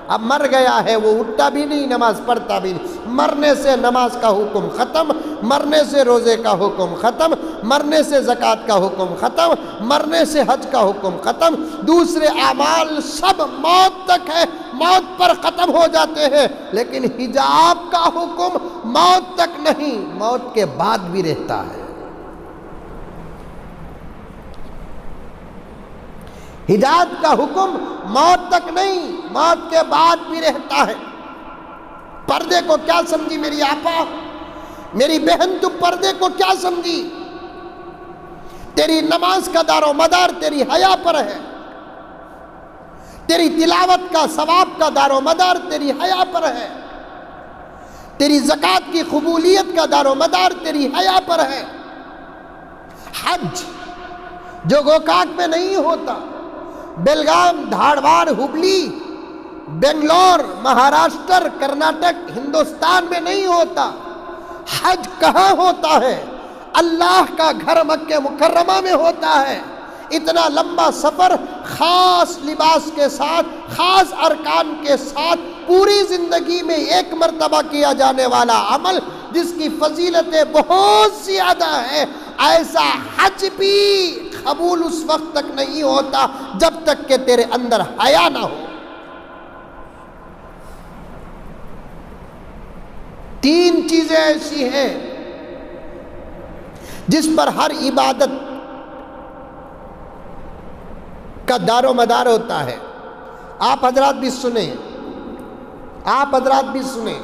اب مر گیا ہے، وہ اٹھتا بھی نہیں، نماز پڑھتا بھی نہیں۔ مرنے سے نماز کا حکم ختم، مرنے سے روزے کا حکم ختم، مرنے سے زکوٰۃ کا حکم ختم، مرنے سے حج کا حکم ختم، دوسرے اعمال سب موت تک ہے، موت پر ختم ہو جاتے ہیں، لیکن حجاب کا حکم موت تک نہیں، موت کے بعد بھی رہتا ہے۔ حجاب کا حکم موت تک نہیں، موت کے بعد بھی رہتا ہے۔ پردے کو کیا سمجھی میری آپا، میری بہن، تو پردے کو کیا سمجھی؟ تیری نماز کا دار و مدار تیری حیا پر ہے، تیری تلاوت کا ثواب کا دار و مدار تیری حیا پر ہے، تیری زکوٰۃ کی قبولیت کا دار و مدار تیری حیا پر ہے۔ حج جو گوکاک میں نہیں ہوتا، بیلگام، دھاڑوار، ہبلی، بنگلور، مہاراشٹر، کرناٹک، ہندوستان میں نہیں ہوتا، حج کہاں ہوتا ہے؟ اللہ کا گھر مکہ مکرمہ میں ہوتا ہے۔ اتنا لمبا سفر خاص لباس کے ساتھ، خاص ارکان کے ساتھ، پوری زندگی میں ایک مرتبہ کیا جانے والا عمل جس کی فضیلتیں بہت زیادہ ہیں، ایسا حج بھی قبول اس وقت تک نہیں ہوتا جب تک کہ تیرے اندر حیا نہ ہو۔ تین چیزیں ایسی ہیں جس پر ہر عبادت کا دار و مدار ہوتا ہے۔ آپ حضرات بھی سنیں، آپ حضرات بھی سنیں،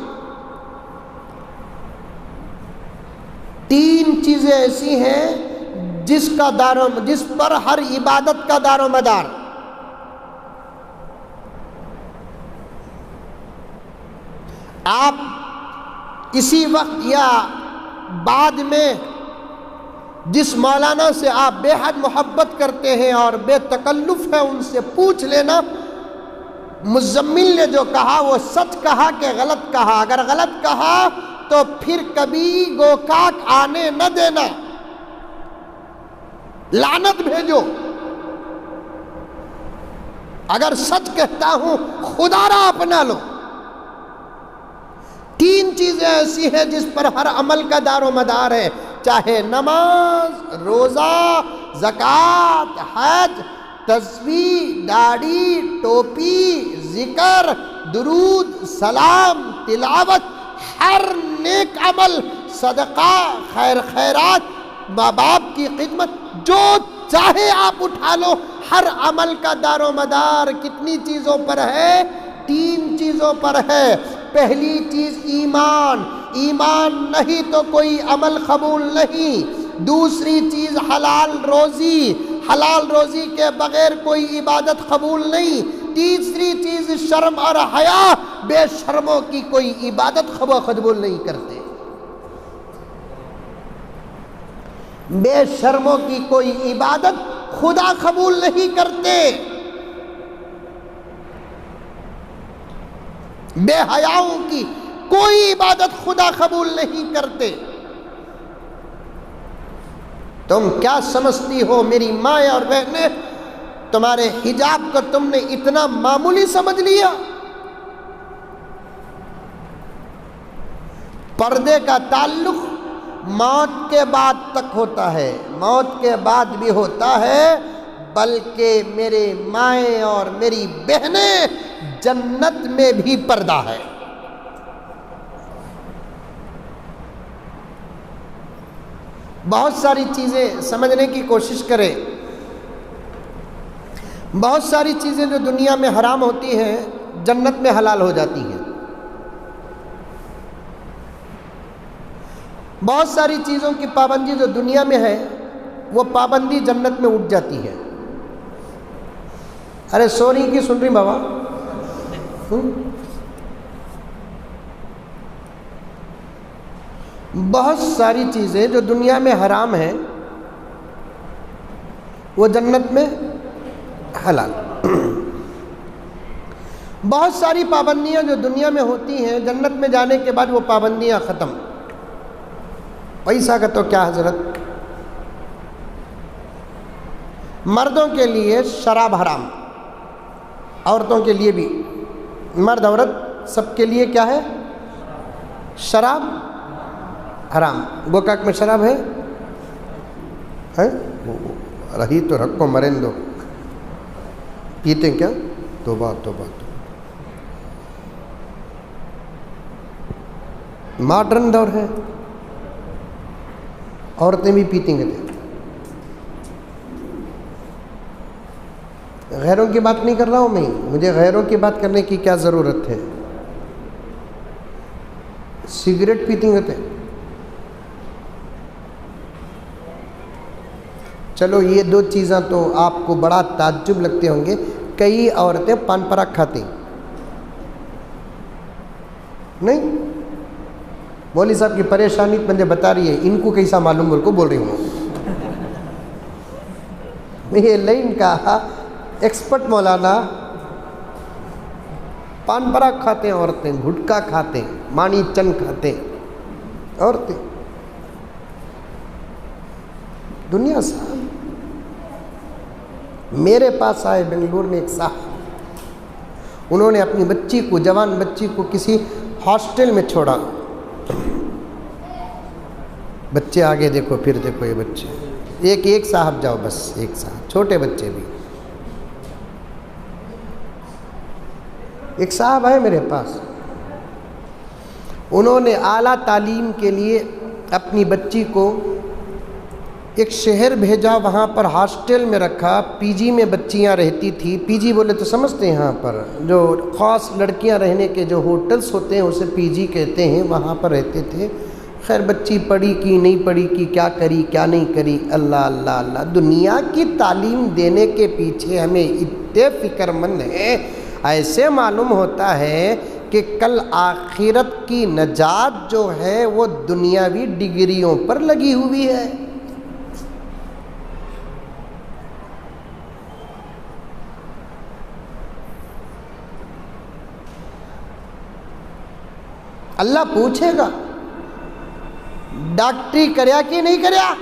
تین چیزیں ایسی ہیں جس پر ہر عبادت کا دار و مدار۔ آپ اسی وقت یا بعد میں جس مولانا سے آپ بے حد محبت کرتے ہیں اور بے تکلف ہے ان سے پوچھ لینا مزمل نے جو کہا وہ سچ کہا کہ غلط کہا۔ اگر غلط کہا تو پھر کبھی گوکاک آنے نہ دینا، لعنت بھیجو۔ اگر سچ کہتا ہوں خدا را اپنا لو۔ تین چیزیں ایسی ہیں جس پر ہر عمل کا دار و مدار ہے، چاہے نماز، روزہ، زکوٰۃ، حج، تسبیح، داڑھی، ٹوپی، ذکر، درود، سلام، تلاوت، ہر نیک عمل، صدقہ، خیرات، ماں باپ کی خدمت، جو چاہے آپ اٹھا لو۔ ہر عمل کا دار و مدار کتنی چیزوں پر ہے؟ تین چیزوں پر ہے۔ پہلی چیز ایمان، ایمان نہیں تو کوئی عمل قبول نہیں۔ دوسری چیز حلال روزی، حلال روزی کے بغیر کوئی عبادت قبول نہیں۔ تیسری چیز شرم اور حیا، بے شرموں کی کوئی عبادت قبول نہیں کرتے۔ بے شرموں کی کوئی عبادت خدا قبول نہیں کرتے۔ بے حیاؤں کی کوئی عبادت خدا قبول نہیں کرتے۔ تم کیا سمجھتی ہو میری مائیں اور بہنیں؟ تمہارے حجاب کو تم نے اتنا معمولی سمجھ لیا؟ پردے کا تعلق موت کے بعد تک ہوتا ہے، موت کے بعد بھی ہوتا ہے، بلکہ میرے مائیں اور میری بہنیں جنت میں بھی پردہ ہے۔ بہت ساری چیزیں سمجھنے کی کوشش کریں۔ بہت ساری چیزیں جو دنیا میں حرام ہوتی ہیں جنت میں حلال ہو جاتی ہیں۔ بہت ساری چیزوں کی پابندی جو دنیا میں ہے وہ پابندی جنت میں اٹھ جاتی ہے۔ ارے سو رہی کی سن رہی بابا؟ بہت ساری چیزیں جو دنیا میں حرام ہیں وہ جنت میں حلال۔ بہت ساری پابندیاں جو دنیا میں ہوتی ہیں جنت میں جانے کے بعد وہ پابندیاں ختم۔ پیسہ کا تو کیا حضرت، مردوں کے لیے شراب حرام، عورتوں کے لیے بھی، مرد عورت سب کے لیے کیا ہے؟ شراب حرام۔ گوکاک میں شراب ہے؟ رہی تو رکھو مرین دو، پیتے کیا؟ توبہ توبہ۔ ماڈرن دور ہے، عورتیں بھی پیتی ہیں۔ غیروں کی بات نہیں کر رہا ہوں میں، مجھے غیروں کی بات کرنے کی کیا ضرورت ہے؟ سگریٹ پیتی ہیں، چلو یہ دو چیزاں تو آپ کو بڑا تعجب لگتے ہوں گے، کئی عورتیں پان پراگ کھاتی نہیں؟ مولوی صاحب کی پریشانی مجھے بتا رہی ہے، ان کو کیسا معلوم بول کو بول رہی ہوں یہ لائن کا ایکسپرٹ مولانا، پان پراگ کھاتے ہیں عورتیں، گھٹکا کھاتے ہیں، مانی چن کھاتے ہیں عورتیں، دنیا صاحب۔ میرے پاس آئے بنگلور میں ایک صاحب، انہوں نے اپنی بچی کو، جوان بچی کو کسی ہاسٹل میں چھوڑا، بچے آگے دیکھو پھر دیکھو، یہ بچے ایک صاحب جاؤ، بس ایک صاحب، چھوٹے بچے بھی۔ ایک صاحب آئے میرے پاس، انہوں نے اعلیٰ تعلیم کے لیے اپنی بچی کو ایک شہر بھیجا، وہاں پر ہاسٹل میں رکھا، پی جی میں بچیاں رہتی تھی۔ پی جی بولے تو سمجھتے ہیں، یہاں پر جو خاص لڑکیاں رہنے کے جو ہوٹلز ہوتے ہیں اسے پی جی کہتے ہیں، وہاں پر رہتے تھے۔ خیر بچی پڑھی کی نہیں پڑھی کی، کیا کری کیا نہیں کری، اللہ اللہ اللہ۔ دنیا کی تعلیم دینے کے پیچھے ہمیں اتنے فکر مند ہیں، ایسے معلوم ہوتا ہے کہ کل آخرت کی نجات جو ہے وہ دنیاوی ڈگریوں پر لگی ہوئی ہے۔ اللہ پوچھے گا ڈاکٹری کریا کہ نہیں کریا؟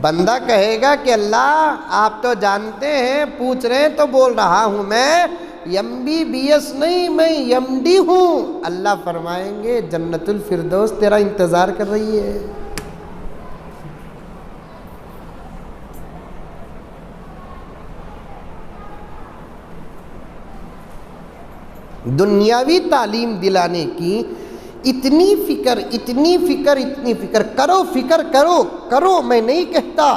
بندہ کہے گا کہ اللہ آپ تو جانتے ہیں، پوچھ رہے ہیں تو بول رہا ہوں، میں MBBS نہیں، میں MD ہوں۔ اللہ فرمائیں گے جنت الفردوس تیرا انتظار کر رہی ہے۔ دنیاوی تعلیم دلانے کی اتنی فکر کرو، فکر کرو، میں نہیں کہتا،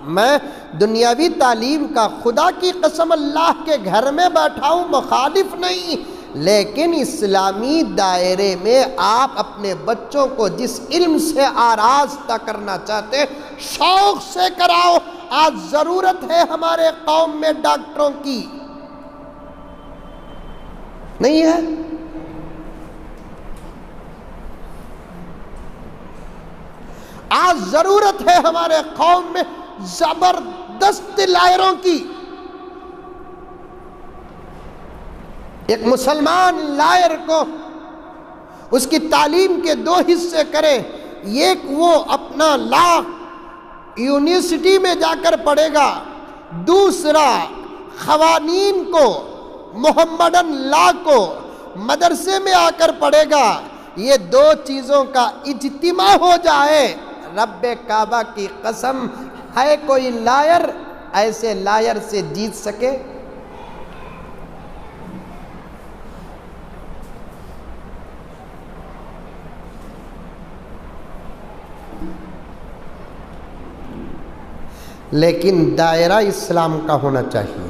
میں دنیاوی تعلیم کا خدا کی قسم اللہ کے گھر میں بیٹھا ہوں، مخالف نہیں، لیکن اسلامی دائرے میں آپ اپنے بچوں کو جس علم سے آراستہ کرنا چاہتے شوق سے کراؤ۔ آج ضرورت ہے ہمارے قوم میں ڈاکٹروں کی، نہیں ہے؟ آج ضرورت ہے ہمارے قوم میں زبردست لائروں کی۔ ایک مسلمان لائر کو اس کی تعلیم کے دو حصے کرے، ایک وہ اپنا لا یونیورسٹی میں جا کر پڑھے گا، دوسرا قوانین کو، محمدن لا کو مدرسے میں آ کر پڑھے گا۔ یہ دو چیزوں کا اجتماع ہو جائے، رب کعبہ کی قسم ہے کوئی لائر ایسے لائر سے جیت سکے؟ لیکن دائرہ اسلام کا ہونا چاہیے،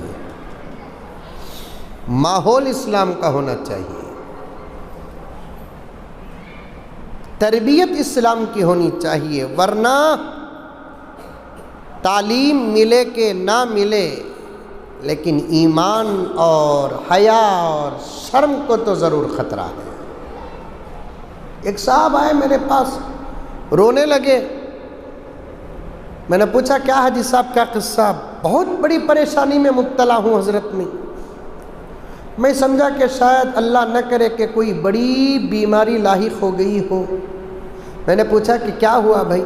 ماحول اسلام کا ہونا چاہیے، تربیت اسلام کی ہونی چاہیے، ورنہ تعلیم ملے کہ نہ ملے لیکن ایمان اور حیا اور شرم کو تو ضرور خطرہ ہے۔ ایک صاحب آئے میرے پاس، رونے لگے، میں نے پوچھا کیا حاجی صاحب کیا قصہ؟ بہت بڑی پریشانی میں مبتلا ہوں حضرت میں سمجھا کہ شاید اللہ نہ کرے کہ کوئی بڑی بیماری لاحق ہو گئی ہو۔ میں نے پوچھا کہ کیا ہوا بھائی؟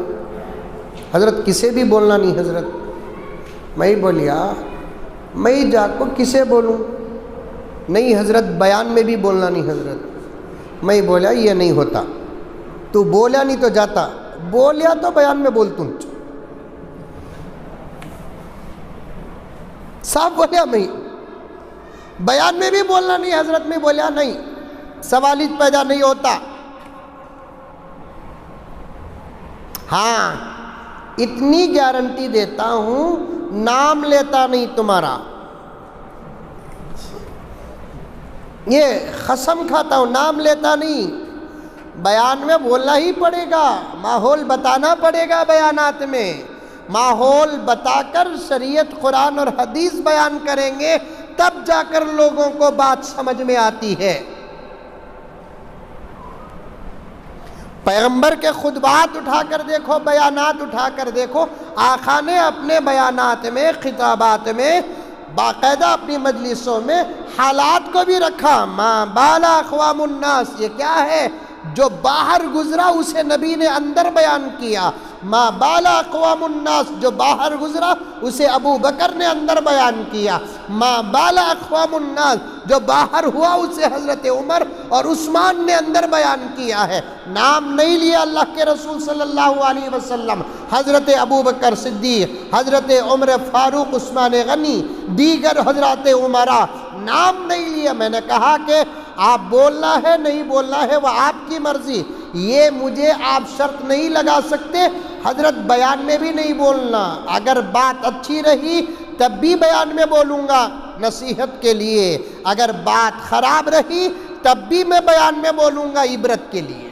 حضرت کسے بھی بولنا نہیں حضرت۔ میں ہی بولیا، میں ہی جا کو کسے بولوں؟ نہیں حضرت بیان میں بھی بولنا نہیں حضرت۔ میں ہی بولا یہ نہیں ہوتا، تو بولا نہیں تو جاتا، بولیا تو بیان میں بولتوں۔ صاحب بولیا میں بیان میں بھی بولنا نہیں حضرت، میں بولیا نہیں، سوال ہی پیدا نہیں ہوتا۔ ہاں اتنی گارنٹی دیتا ہوں، نام لیتا نہیں تمہارا، یہ قسم کھاتا ہوں، نام لیتا نہیں۔ بیان میں بولنا ہی پڑے گا، ماحول بتانا پڑے گا بیانات میں، ماحول بتا کر شریعت قرآن اور حدیث بیان کریں گے تب جا کر لوگوں کو بات سمجھ میں آتی ہے۔ پیغمبر کے خطبات اٹھا کر دیکھو، بیانات اٹھا کر دیکھو، آقا نے اپنے بیانات میں، خطابات میں، باقاعدہ اپنی مجلسوں میں حالات کو بھی رکھا۔ ما بال اقوام الناس، یہ کیا ہے؟ جو باہر گزرا اسے نبی نے اندر بیان کیا۔ ما بال اقوام الناس، جو باہر گزرا اسے ابو بکر نے اندر بیان کیا۔ ما بال اقوام الناس، جو باہر ہوا اسے حضرت عمر اور عثمان نے اندر بیان کیا ہے۔ نام نہیں لیا اللہ کے رسول صلی اللہ علیہ وسلم، حضرت ابو بکر صدیق، حضرت عمر فاروق، عثمان غنی، دیگر حضرات عمرہ، نام نہیں لیا۔ میں نے کہا کہ آپ بولنا ہے نہیں بولنا ہے وہ آپ کی مرضی، یہ مجھے آپ شرط نہیں لگا سکتے۔ حضرت بیان میں بھی نہیں بولنا، اگر بات اچھی رہی تب بھی بیان میں بولوں گا نصیحت کے لیے، اگر بات خراب رہی تب بھی میں بیان میں بولوں گا عبرت کے لیے۔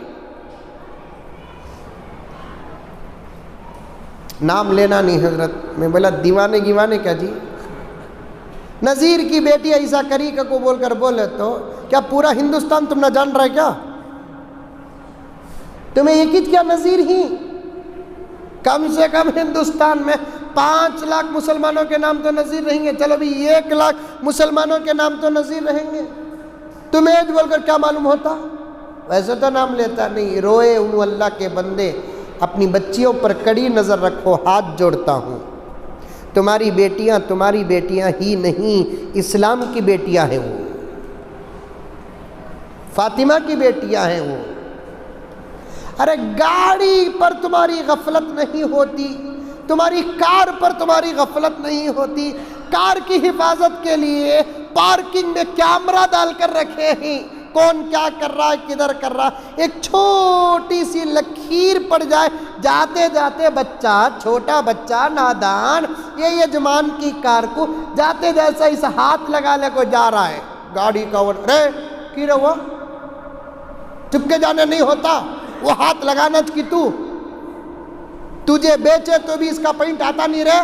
نام لینا نہیں حضرت۔ میں بولا دیوانے گیوانے کیا جی؟ نذیر کی بیٹی عیسیٰ کری کو بول کر بولے تو کیا پورا ہندوستان تم نہ جان رہے کیا؟ تمہیں یہ کچھ کیا نذیر ہی؟ کم سے کم ہندوستان میں 5 لاکھ مسلمانوں کے نام تو نذیر رہیں گے، چلو بھی 1 لاکھ مسلمانوں کے نام تو نذیر رہیں گے، تمہیں بول کر کیا معلوم ہوتا؟ ویسے تو نام لیتا نہیں۔ روئے ہوں اللہ کے بندے، اپنی بچیوں پر کڑی نظر رکھو، ہاتھ جوڑتا ہوں۔ تمہاری بیٹیاں ہی نہیں، اسلام کی بیٹیاں ہیں وہ، فاطمہ کی بیٹیاں ہیں وہ۔ ارے گاڑی پر تمہاری غفلت نہیں ہوتی، تمہاری کار پر تمہاری غفلت نہیں ہوتی، کار کی حفاظت کے لیے پارکنگ میں کیمرہ ڈال کر رکھے ہیں، کون کیا کر رہا ہے، کدھر کر رہا ہے، ایک چھوٹی سی لکیر پڑ جائے، جاتے جاتے بچہ، چھوٹا بچہ نادان، یہ یجمان کی کار کو جاتے جیسا اس ہاتھ لگا لے کو جا رہا ہے گاڑی کا، رے کی رہو چپ کے جانے نہیں ہوتا، وہ ہاتھ لگانا کی تجھے بیچے تو بھی اس کا پینٹ آتا نہیں رہے۔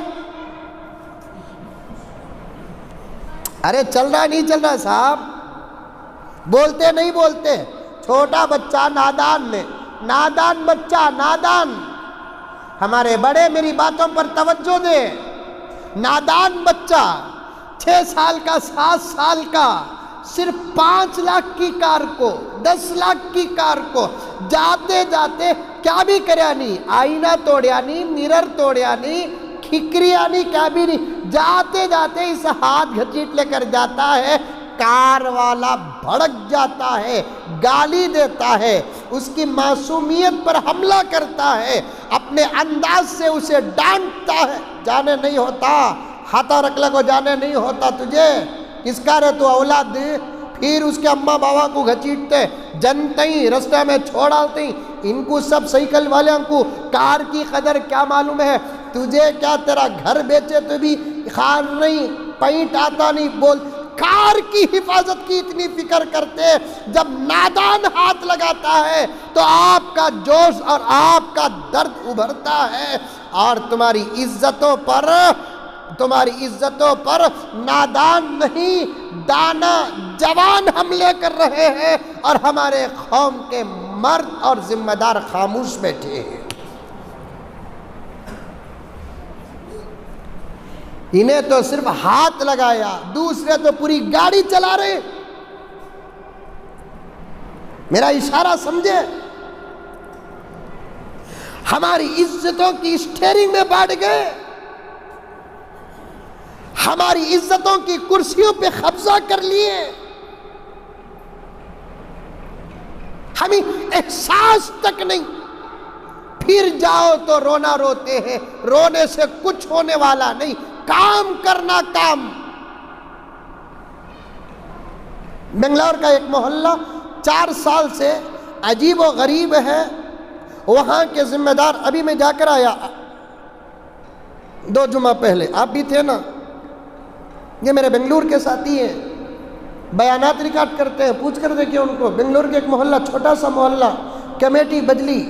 ارے چل رہا نہیں چل رہا صاحب، بولتے نہیں بولتے، چھوٹا بچہ نادان بچہ نادان، ہمارے بڑے میری باتوں پر توجہ دے، نادان بچہ 6 سال کا 7 سال کا صرف 5 لاکھ کی کار کو 10 لاکھ کی کار کو جاتے جاتے کیا بھی کریا نہیں، آئینہ توڑیا نہیں، میرر توڑیا نہیں، کھکریا نہیں، کیا بھی نہیں، جاتے جاتے اس ہاتھ گھچیٹ لے کر جاتا ہے، کار والا بھڑک جاتا ہے، گالی دیتا ہے، اس کی معصومیت پر حملہ کرتا ہے، اپنے انداز سے اسے ڈانٹتا ہے، جانے نہیں ہوتا، ہاتھا رکھلے کو جانے نہیں ہوتا تجھے، کس کا رہے تو اولاد دے، پھر اس کے اماں بابا کو گھچیٹتے، جنتے ہی رستے میں چھوڑ آتے ہی، ان کو سب سائیکل والوں کو کار کی قدر کیا معلوم ہے، تجھے کیا تیرا گھر بیچے تو بھی خار نہیں، پینٹ آتا نہیں، بول کار کی حفاظت کی اتنی فکر کرتے، جب نادان ہاتھ لگاتا ہے تو آپ کا جوش اور آپ کا درد ابھرتا ہے، اور تمہاری عزتوں پر نادان نہیں دانا جوان حملے کر رہے ہیں، اور ہمارے قوم کے مرد اور ذمہ دار خاموش بیٹھے ہیں۔ انہیں تو صرف ہاتھ لگایا، دوسرے تو پوری گاڑی چلا رہے، میرا اشارہ سمجھے، ہماری عزتوں کی اسٹیئرنگ میں بیٹھ گئے، ہماری عزتوں کی کرسیوں پہ قبضہ کر لیے، ہمیں احساس تک نہیں، پھر جاؤ تو رونا روتے ہیں، رونے سے کچھ ہونے والا نہیں، کام کرنا کام۔ بنگلور کا ایک محلہ 4 سال سے عجیب و غریب ہے، وہاں کے ذمہ دار، ابھی میں جا کر آیا 2 جمعہ پہلے، آپ بھی تھے نا، یہ میرے بنگلور کے ساتھی ہیں، بیانات ریکارڈ کرتے ہیں، پوچھ کر دیکھیں ان کو، بنگلور کے ایک محلہ، چھوٹا سا محلہ، کمیٹی بدلی،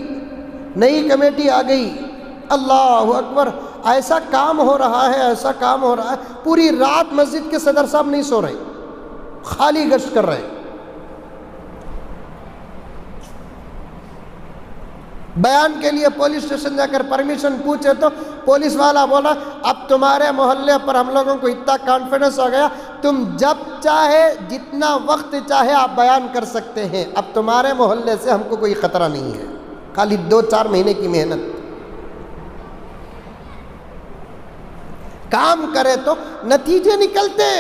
نئی کمیٹی آ گئی، اللہ اکبر، ایسا کام ہو رہا ہے، ایسا کام ہو رہا ہے، پوری رات مسجد کے صدر صاحب نہیں سو رہے، خالی گشت کر رہے ہیں۔ بیان کے لیے پولیس اسٹیشن جا کر پرمیشن پوچھے تو پولیس والا بولا اب تمہارے محلے پر ہم لوگوں کو اتنا کانفیڈنس ہو گیا، تم جب چاہے جتنا وقت چاہے آپ بیان کر سکتے ہیں، اب تمہارے محلے سے ہم کو کوئی خطرہ نہیں ہے، خالی 2-4 مہینے کی محنت، کام کرے تو نتیجے نکلتے،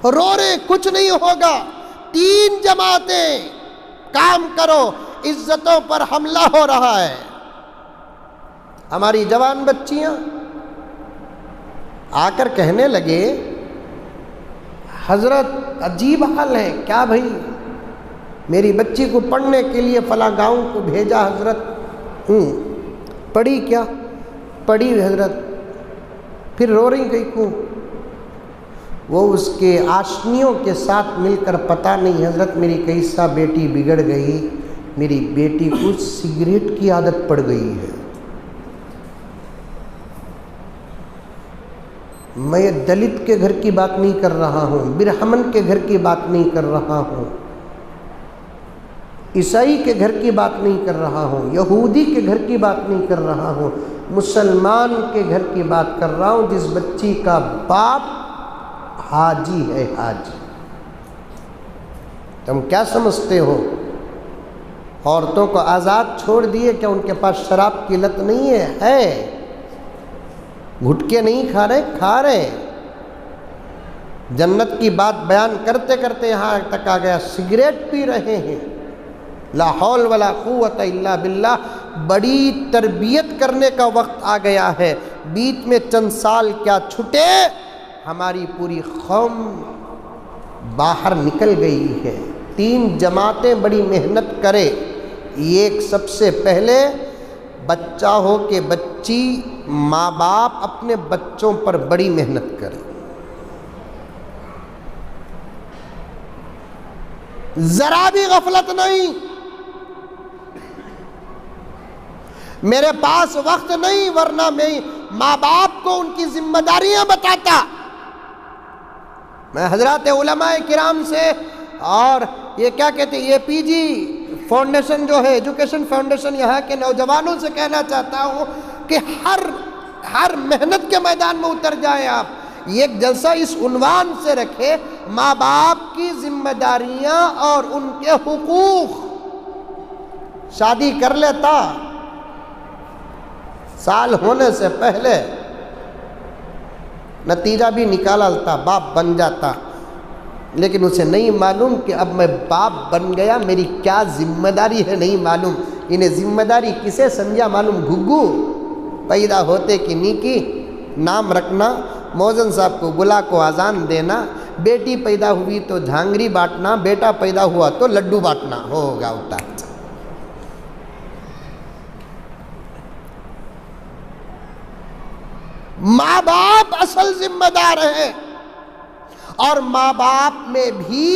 رو رہے کچھ نہیں ہوگا، 3 جماعتیں کام کرو، عزتوں پر حملہ ہو رہا ہے۔ ہماری جوان بچیاں آ کر کہنے لگے حضرت عجیب حال ہے، کیا بھائی؟ میری بچی کو پڑھنے کے لیے فلاں گاؤں کو بھیجا حضرت، پڑھی کیا؟ پڑھی حضرت، پھر رو رہی گئی کیوں؟ وہ اس کے آشنیوں کے ساتھ مل کر پتہ نہیں حضرت میری کیسا بیٹی بگڑ گئی، میری بیٹی کو سگریٹ کی عادت پڑ گئی ہے۔ میں دلت کے گھر کی بات نہیں کر رہا ہوں، برہمن کے گھر کی بات نہیں کر رہا ہوں، عیسائی کے گھر کی بات نہیں کر رہا ہوں، یہودی کے گھر کی بات نہیں کر رہا ہوں، مسلمان کے گھر کی بات کر رہا ہوں جس بچی کا باپ حاجی ہے، حاجی۔ تم کیا سمجھتے ہو عورتوں کو آزاد چھوڑ دیے؟ کیا ان کے پاس شراب کی لت نہیں ہے؟ گھٹکے نہیں کھا رہے؟ کھا رہے۔ جنت کی بات بیان کرتے کرتے یہاں تک آ گیا، سگریٹ پی رہے ہیں۔ لا حول ولا قوت الا باللہ۔ بڑی تربیت کرنے کا وقت آ گیا ہے، بیچ میں چند سال کیا چھٹے، ہماری پوری قوم باہر نکل گئی ہے۔ 3 جماعتیں بڑی محنت کرے، ایک سب سے پہلے بچہ ہو کہ بچی، ماں باپ اپنے بچوں پر بڑی محنت کرے، ذرا بھی غفلت نہیں۔ میرے پاس وقت نہیں، ورنہ میں ماں باپ کو ان کی ذمہ داریاں بتاتا۔ میں حضرات علماء کرام سے اور یہ کیا کہتے ہیں APG فاؤنڈیشن جو ہے، ایجوکیشن فاؤنڈیشن، یہاں کے نوجوانوں سے کہنا چاہتا ہوں کہ ہر محنت کے میدان میں اتر جائیں آپ۔ ایک جلسہ اس عنوان سے رکھے، ماں باپ کی ذمہ داریاں اور ان کے حقوق۔ شادی کر لیتا، سال ہونے سے پہلے نتیجہ بھی نکالا لیتا، باپ بن جاتا، لیکن اسے نہیں معلوم کہ اب میں باپ بن گیا، میری کیا ذمہ داری ہے نہیں معلوم۔ انہیں ذمہ داری کسے سمجھا معلوم؟ گھگو پیدا ہوتے کی نیکی، نام رکھنا، موذن صاحب کو بلا کو اذان دینا، بیٹی پیدا ہوئی تو جھانگری بانٹنا، بیٹا پیدا ہوا تو لڈو بانٹنا، ہوگا ہوتا۔ ماں باپ اصل ذمہ دار ہیں، اور ماں باپ میں بھی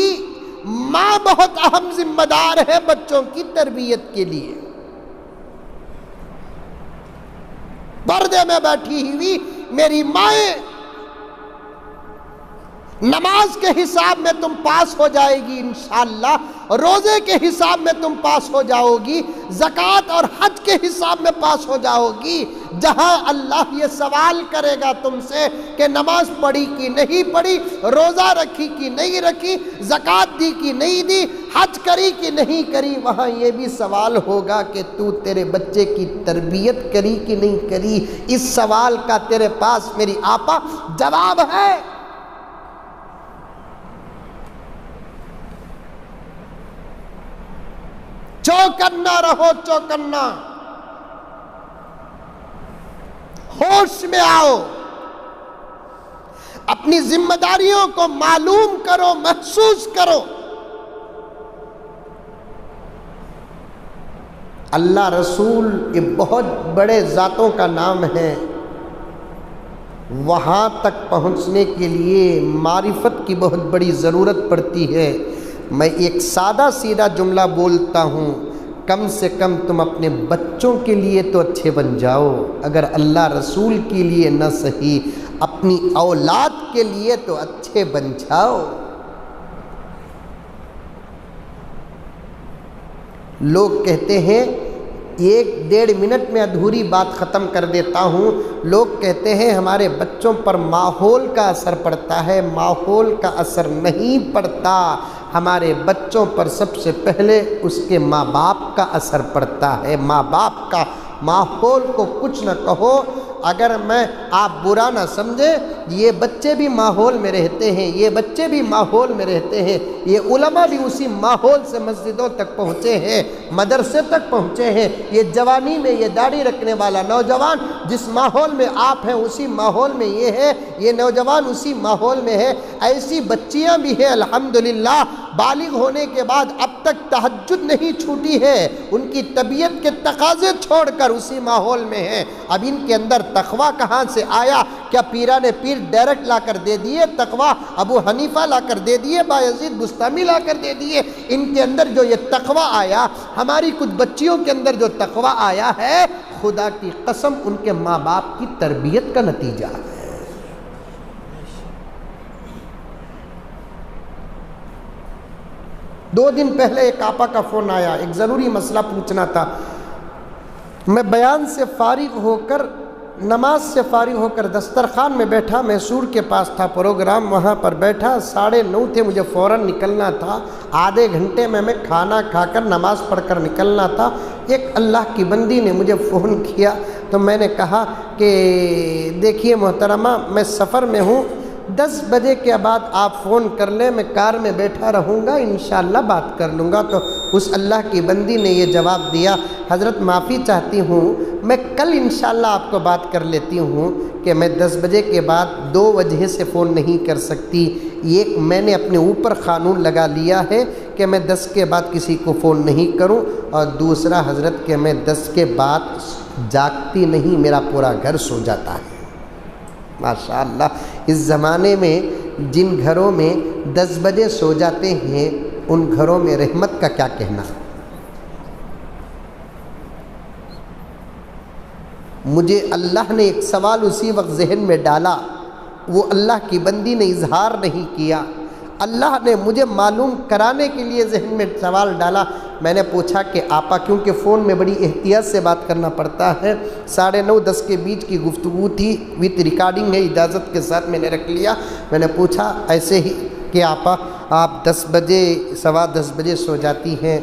ماں بہت اہم ذمہ دار ہے بچوں کی تربیت کے لیے۔ پردے میں بیٹھی ہوئی میری مائیں، نماز کے حساب میں تم پاس ہو جائے گی انشاءاللہ، روزے کے حساب میں تم پاس ہو جاؤ گی، زکوٰۃ اور حج کے حساب میں پاس ہو جاؤ گی۔ جہاں اللہ یہ سوال کرے گا تم سے کہ نماز پڑھی کہ نہیں پڑھی، روزہ رکھی کہ نہیں رکھی، زکوٰۃ دی کہ نہیں دی، حج کری کہ نہیں کری، وہاں یہ بھی سوال ہوگا کہ تو تیرے بچے کی تربیت کری کہ نہیں کری۔ اس سوال کا تیرے پاس میری آپا جواب ہے۔ چوکنا رہو، چوکنا، ہوش میں آؤ، اپنی ذمہ داریوں کو معلوم کرو، محسوس کرو۔ اللہ رسول یہ بہت بڑے ذاتوں کا نام ہے، وہاں تک پہنچنے کے لیے معرفت کی بہت بڑی ضرورت پڑتی ہے۔ میں ایک سادہ سیدھا جملہ بولتا ہوں، کم سے کم تم اپنے بچوں کے لیے تو اچھے بن جاؤ، اگر اللہ رسول کے لیے نہ صحیح اپنی اولاد کے لیے تو اچھے بن جاؤ۔ لوگ کہتے ہیں 1-1.5 منٹ میں ادھوری بات ختم کر دیتا ہوں، لوگ کہتے ہیں ہمارے بچوں پر ماحول کا اثر پڑتا ہے، ماحول کا اثر نہیں پڑتا، ہمارے بچوں پر سب سے پہلے اس کے ماں باپ کا اثر پڑتا ہے، ماں باپ کا۔ ماحول کو کچھ نہ کہو، اگر آپ برا نہ سمجھیں، یہ بچے بھی ماحول میں رہتے ہیں، یہ بچے بھی ماحول میں رہتے ہیں، یہ علماء بھی اسی ماحول سے مسجدوں تک پہنچے ہیں، مدرسے تک پہنچے ہیں، یہ جوانی میں یہ داڑھی رکھنے والا نوجوان جس ماحول میں آپ ہیں اسی ماحول میں یہ ہے، یہ نوجوان اسی ماحول میں ہے۔ ایسی بچیاں بھی ہیں الحمدللہ، بالغ ہونے کے بعد اب تک تہجد نہیں چھوٹی ہے، ان کی طبیعت کے تقاضے چھوڑ کر اسی ماحول میں ہیں۔ اب ان کے اندر تقویٰ کہاں سے آیا؟ کیا پیران پیر ڈائریکٹ لا کر دے دیے تقویٰ؟ ابو حنیفہ لا کر دے دیے؟ بایزید بستامی لا کر دے دیے؟ ان کے اندر جو یہ تقویٰ آیا، ہماری کچھ بچیوں کے اندر جو تقویٰ آیا ہے، خدا کی قسم ان کے ماں باپ کی تربیت کا نتیجہ ہے۔ 2 دن پہلے ایک آپا کا فون آیا، ایک ضروری مسئلہ پوچھنا تھا۔ میں بیان سے فارغ ہو کر، نماز سے فارغ ہو کر دسترخوان میں بیٹھا، میسور کے پاس تھا پروگرام، وہاں پر بیٹھا، 9:30 تھے، مجھے فوراً نکلنا تھا، آدھے گھنٹے میں کھانا کھا کر نماز پڑھ کر نکلنا تھا۔ ایک اللہ کی بندی نے مجھے فون کیا تو میں نے کہا کہ دیکھیے محترمہ، میں سفر میں ہوں، 10 بجے کے بعد آپ فون کر لیں، میں کار میں بیٹھا رہوں گا، انشاءاللہ بات کر لوں گا۔ تو اس اللہ کی بندی نے یہ جواب دیا، حضرت معافی چاہتی ہوں، میں کل انشاءاللہ آپ کو بات کر لیتی ہوں کہ میں 10 بجے کے بعد 2 وجہ سے فون نہیں کر سکتی۔ ایک، میں نے اپنے اوپر قانون لگا لیا ہے کہ میں 10 کے بعد کسی کو فون نہیں کروں، اور دوسرا حضرت کہ میں 10 کے بعد جاگتی نہیں، میرا پورا گھر سو جاتا ہے۔ ماشاءاللہ، اس زمانے میں جن گھروں میں 10 بجے سو جاتے ہیں ان گھروں میں رحمت کا کیا کہنا۔ مجھے اللہ نے ایک سوال اسی وقت ذہن میں ڈالا، وہ اللہ کی بندی نے اظہار نہیں کیا، اللہ نے مجھے معلوم کرانے کے لیے ذہن میں سوال ڈالا۔ میں نے پوچھا کہ آپا، کیونکہ فون میں بڑی احتیاط سے بات کرنا پڑتا ہے، 9:30-10 کے بیچ کی گفتگو تھی، وتھ ریکارڈنگ ہے، اجازت کے ساتھ میں نے رکھ لیا۔ میں نے پوچھا ایسے ہی کہ آپا، آپ 10 بجے 10:15 بجے سو جاتی ہیں،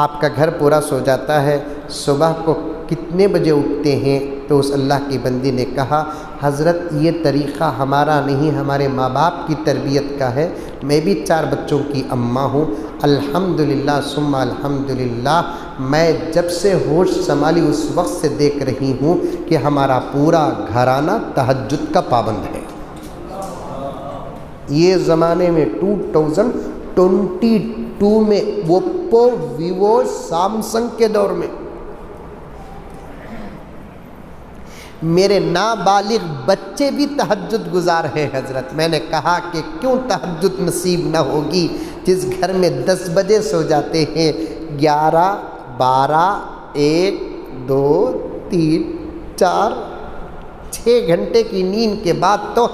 آپ کا گھر پورا سو جاتا ہے، صبح کو کتنے بجے اٹھتے ہیں؟ تو اس اللہ کی بندی نے کہا، حضرت یہ طریقہ ہمارا نہیں، ہمارے ماں باپ کی تربیت کا ہے، میں بھی 4 بچوں کی اماں ہوں، الحمدللہ ثم الحمدللہ، میں جب سے ہوش سنبھالی اس وقت سے دیکھ رہی ہوں کہ ہمارا پورا گھرانہ تہجد کا پابند ہے۔ یہ زمانے میں 2022 میں اوپو، ویوو، سامسنگ کے دور میں میرے نابالغ بچے بھی تہجد گزار ہیں حضرت۔ میں نے کہا کہ کیوں تہجد نصیب نہ ہوگی جس گھر میں 10 بجے سو جاتے ہیں، 11، 12، 1، 2، 3، 4، 6 گھنٹے کی نیند کے بعد تو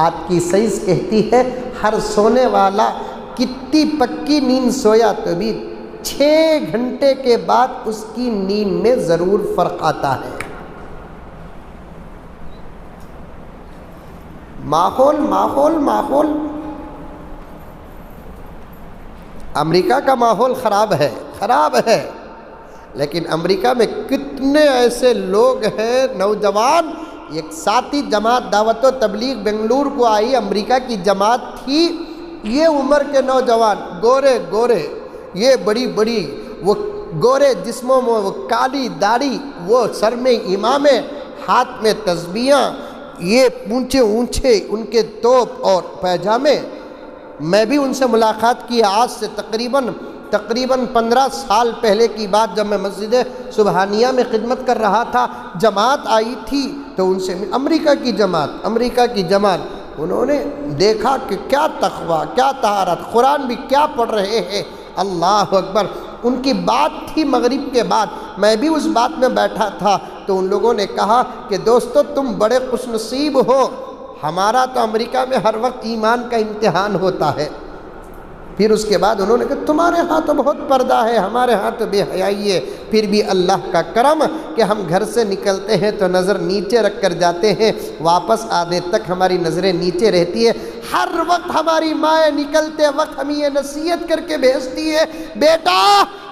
آپ کی سائنس کہتی ہے ہر سونے والا کتنی پکی نیند سویا تو بھی 6 گھنٹے کے بعد اس کی نیند میں ضرور فرق آتا ہے۔ ماحول ماحول ماحول، امریکہ کا ماحول خراب ہے، لیکن امریکہ میں کتنے ایسے لوگ ہیں نوجوان۔ ایک ساتھی جماعت دعوت و تبلیغ بنگلور کو آئی، امریکہ کی جماعت تھی، یہ عمر کے نوجوان، گورے گورے، یہ بڑی بڑی وہ گورے جسموں میں وہ کالی داڑھی، وہ سر میں امامے، ہاتھ میں تسبیحاں، یہ اونچے اونچے ان کے توپ اور پیجامے۔ میں بھی ان سے ملاقات کی، آج سے تقریباً 15 سال پہلے کی بات، جب میں مسجد سبحانیہ میں خدمت کر رہا تھا، جماعت آئی تھی تو ان سے امریکہ کی جماعت، انہوں نے دیکھا کہ کیا تقویٰ، کیا طہارت، قرآن بھی کیا پڑھ رہے ہیں، اللہ اکبر۔ ان کی بات تھی مغرب کے بعد، میں بھی اس بات میں بیٹھا تھا، تو ان لوگوں نے کہا کہ دوستو تم بڑے خوش نصیب ہو، ہمارا تو امریکہ میں ہر وقت ایمان کا امتحان ہوتا ہے۔ پھر اس کے بعد انہوں نے کہا تمہارے ہاں تو بہت پردہ ہے، ہمارے ہاں تو بے حیائی ہے۔ پھر بھی اللہ کا کرم کہ ہم گھر سے نکلتے ہیں تو نظر نیچے رکھ کر جاتے ہیں، واپس آنے تک ہماری نظریں نیچے رہتی ہے۔ ہر وقت ہماری مائیں نکلتے وقت ہمیں یہ نصیحت کر کے بھیجتی ہے، بیٹا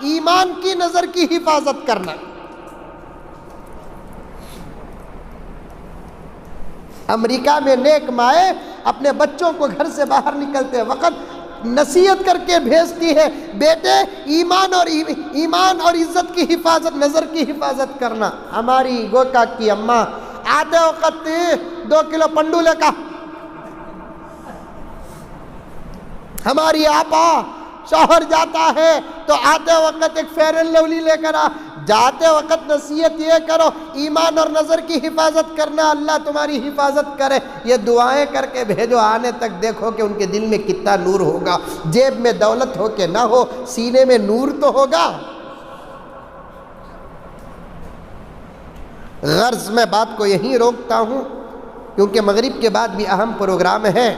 ایمان کی نظر کی حفاظت کرنا۔ امریکہ میں نیک مائیں اپنے بچوں کو گھر سے باہر نکلتے وقت نصیحت کر کے بھیجتی ہے، بیٹے ایمان اور عزت کی حفاظت، نظر کی حفاظت کرنا۔ ہماری گوکا کی اماں آتے وقت 2 کلو پنڈو لے کا، ہماری آپا شوہر جاتا ہے تو آتے وقت ایک فیئر اینڈ لولی لے کر آ، جاتے وقت نصیحت یہ کرو ایمان اور نظر کی حفاظت کرنا، اللہ تمہاری حفاظت کرے۔ یہ دعائیں کر کے بھیجو، آنے تک دیکھو کہ ان کے دل میں کتنا نور ہوگا۔ جیب میں دولت ہو کہ نہ ہو، سینے میں نور تو ہوگا۔ غرض میں بات کو یہیں روکتا ہوں کیونکہ مغرب کے بعد بھی اہم پروگرام ہے،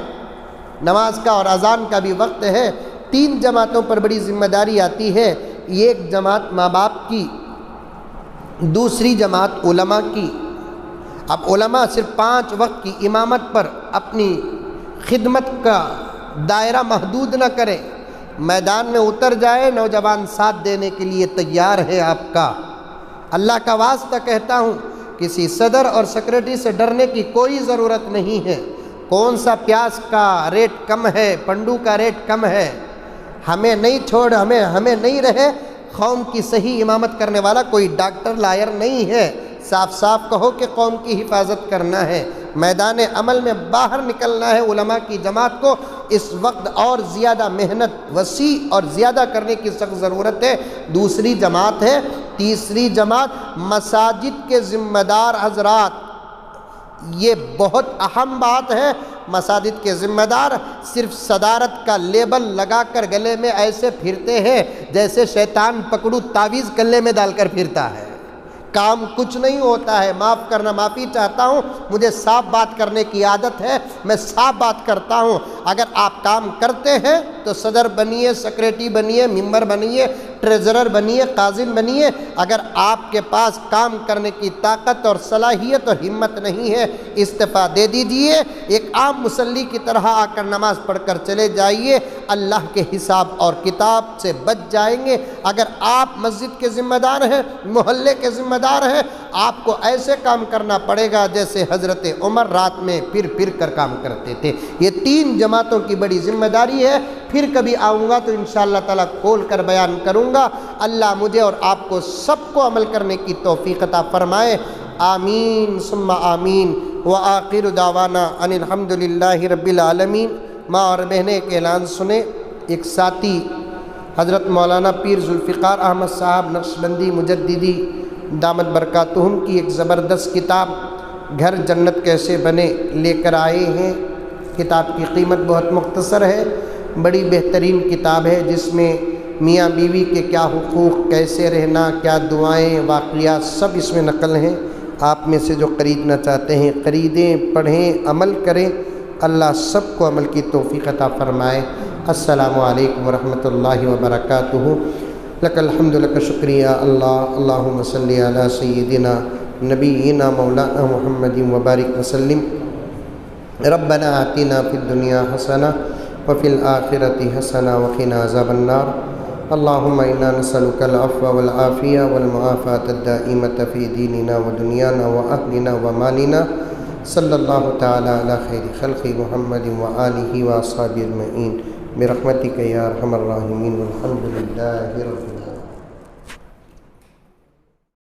نماز کا اور اذان کا بھی وقت ہے۔ 3 جماعتوں پر بڑی ذمہ داری آتی ہے، ایک جماعت ماں باپ کی، دوسری جماعت علماء کی۔ اب علماء صرف 5 وقت کی امامت پر اپنی خدمت کا دائرہ محدود نہ کریں، میدان میں اتر جائے، نوجوان ساتھ دینے کے لیے تیار ہے آپ کا۔ اللہ کا واسطہ کہتا ہوں، کسی صدر اور سیکرٹری سے ڈرنے کی کوئی ضرورت نہیں ہے۔ کون سا پیاز کا ریٹ کم ہے، پنڈو کا ریٹ کم ہے، ہمیں نہیں رہے۔ قوم کی صحیح امامت کرنے والا کوئی ڈاکٹر لائر نہیں ہے، صاف صاف کہو کہ قوم کی حفاظت کرنا ہے، میدان عمل میں باہر نکلنا ہے۔ علماء کی جماعت کو اس وقت اور زیادہ محنت وسیع اور زیادہ کرنے کی سخت ضرورت ہے۔ دوسری جماعت ہے، تیسری جماعت مساجد کے ذمہ دار حضرات، یہ بہت اہم بات ہے۔ مساجد کے ذمہ دار صرف صدارت کا لیبل لگا کر گلے میں ایسے پھرتے ہیں جیسے شیطان پکڑو تعویذ گلے میں ڈال کر پھرتا ہے، کام کچھ نہیں ہوتا ہے۔ معاف کرنا، معافی چاہتا ہوں، مجھے صاف بات کرنے کی عادت ہے، میں صاف بات کرتا ہوں۔ اگر آپ کام کرتے ہیں تو صدر بنیے، سیکریٹری بنیے، ممبر بنیے، ٹریزرر بنیے، قاضم بنیے۔ اگر آپ کے پاس کام کرنے کی طاقت اور صلاحیت اور ہمت نہیں ہے، استعفیٰ دے دیجئے، ایک عام مصلی کی طرح آ کر نماز پڑھ کر چلے جائیے، اللہ کے حساب اور کتاب سے بچ جائیں گے۔ اگر آپ مسجد کے ذمہ دار ہیں، محلے کے ذمہ دار ہیں، آپ کو ایسے کام کرنا پڑے گا جیسے حضرت عمر رات میں پھر کر کام کرتے تھے۔ یہ 3 جماعتوں کی بڑی ذمہ داری ہے۔ پھر کبھی آؤں گا تو انشاءاللہ تعالیٰ کھول کر بیان کروں گا۔ اللہ مجھے اور آپ کو سب کو عمل کرنے کی توفیق عطا فرمائے، آمین ثم آمین۔ وآخر دعوانا ان الحمدللہ رب العالمین۔ ماں اور بہنیں ایک اعلان سنیں، ایک ساتھی حضرت مولانا پیر ذوالفقار احمد صاحب نقشبندی مجددی دامت برکاتہم کی ایک زبردست کتاب گھر جنت کیسے بنے لے کر آئے ہیں۔ کتاب کی قیمت بہت مختصر ہے، بڑی بہترین کتاب ہے، جس میں میاں بیوی کے کیا حقوق، کیسے رہنا، کیا دعائیں، واقعات سب اس میں نقل ہیں۔ آپ میں سے جو خریدنا چاہتے ہیں خریدیں، پڑھیں، عمل کریں۔ اللہ سب کو عمل کی توفیق عطا فرمائے۔ السلام علیکم ورحمۃ اللہ وبرکاتہ۔ لک الحمد لک شکریہ اللہ، اللہم صلی علی سیدنا نبینا مولانا محمد وبارک وسلم۔ ربنا آتنا فی الدنیا حسنہ وفی الآخرۃ حسنہ وقنا عذاب النار۔ اللہم انا نسألک العفو والعافیہ والمعافاة الدائمة فی دیننا ودنیانا واہلنا ومالنا۔ صلی اللہ تعالی علی خیر خلق محمد وآلہ واصحابہ اجمعین برحمتک یا ارحم الراحمین والحمد للہ رب العالمین۔